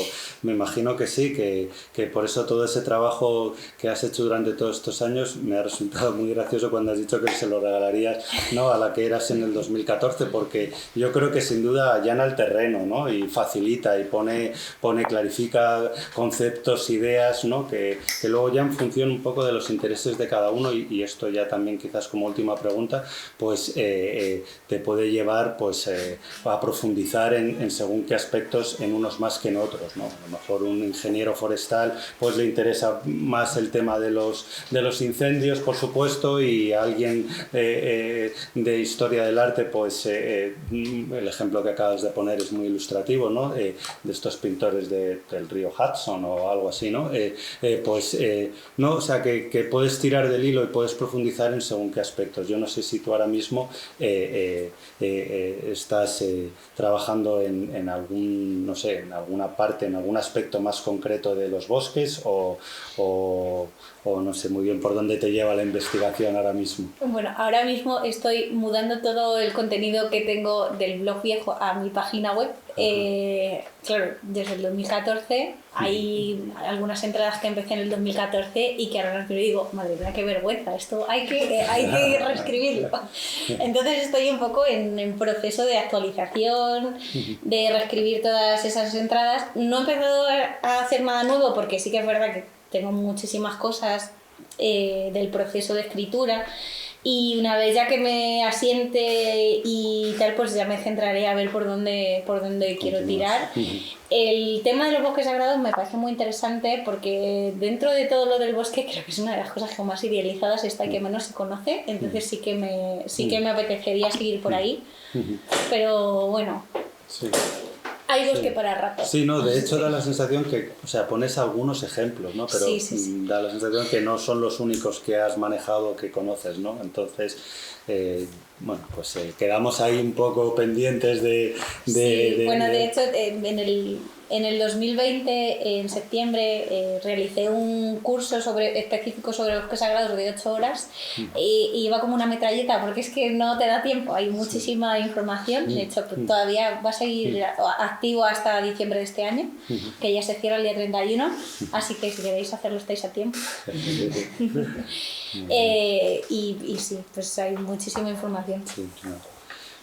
me imagino que sí, que por eso todo ese trabajo que has hecho durante todos estos años me ha resultado muy gracioso cuando has dicho que se lo regalarías, ¿no?, a la que eras en el 2014, porque yo creo que sin duda allana el terreno, ¿no?, y facilita y clarifica conceptos, ideas, ¿no?, que luego ya en función un poco de los intereses de cada uno, y esto ya también quizás como última pregunta, pues te puede llevar pues a profundizar en según qué aspectos, en unos más que en otros, ¿no? A lo mejor un ingeniero forestal pues le interesa más el tema de los incendios, por supuesto, y a alguien de historia del arte, pues el ejemplo que acabas de poner es muy ilustrativo, ¿no?, de estos pintores del río Hudson o algo así, ¿no? No, o sea, que puedes tirar del hilo y puedes profundizar en según qué aspectos. Yo no sé si tú ahora mismo estás trabajando en algún, no sé, en alguna parte, en algún aspecto más concreto de los bosques, o no sé muy bien por dónde te lleva la investigación ahora mismo. Bueno, ahora mismo estoy mudando todo el contenido que tengo del blog viejo a mi página web. Claro, desde el 2014 hay algunas entradas que empecé en el 2014 y que ahora me digo, madre mía, qué vergüenza, esto hay que reescribirlo. Entonces estoy un poco en proceso de actualización, de reescribir todas esas entradas. No he empezado a hacer nada nuevo, porque sí que es verdad que tengo muchísimas cosas del proceso de escritura, y una vez ya que me asiente y tal, pues ya me centraré a ver por dónde quiero tirar. El tema de los bosques sagrados me parece muy interesante, porque dentro de todo lo del bosque creo que es una de las cosas que más idealizadas está y que menos se conoce, entonces sí que me apetecería seguir por ahí, pero bueno. Sí. Hay bosque para rato. Sí, no, de hecho da la sensación que, o sea, pones algunos ejemplos, ¿no? Pero sí. Da la sensación que no son los únicos que has manejado, que conoces, ¿no? Entonces, bueno, pues quedamos ahí un poco pendientes de hecho, en el 2020, en septiembre, realicé un curso específico sobre bosques sagrados de 8 horas, y iba como una metralleta, porque es que no te da tiempo, hay muchísima información. De hecho, pues, todavía va a seguir activo hasta diciembre de este año, que ya se cierra el día 31, así que si queréis hacerlo estáis a tiempo. Y sí, pues hay muchísima información. Sí, no.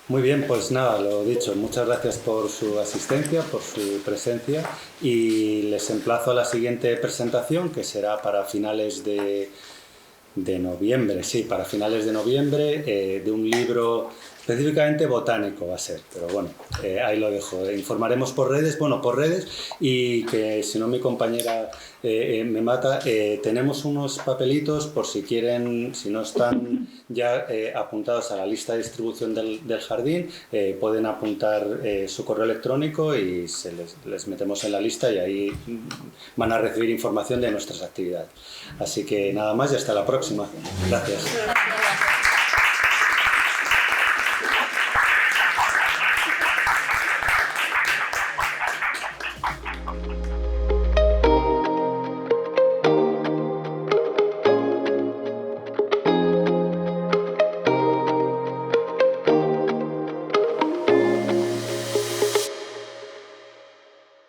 Muy bien, pues nada, lo dicho, muchas gracias por su asistencia, por su presencia, y les emplazo a la siguiente presentación, que será para finales de noviembre, para finales de noviembre, de un libro específicamente botánico va a ser, pero bueno, ahí lo dejo. Informaremos por redes, y que si no mi compañera me mata, tenemos unos papelitos por si quieren, si no están ya apuntados a la lista de distribución del jardín, pueden apuntar su correo electrónico y les metemos en la lista, y ahí van a recibir información de nuestras actividades. Así que nada más, y hasta la próxima. Gracias.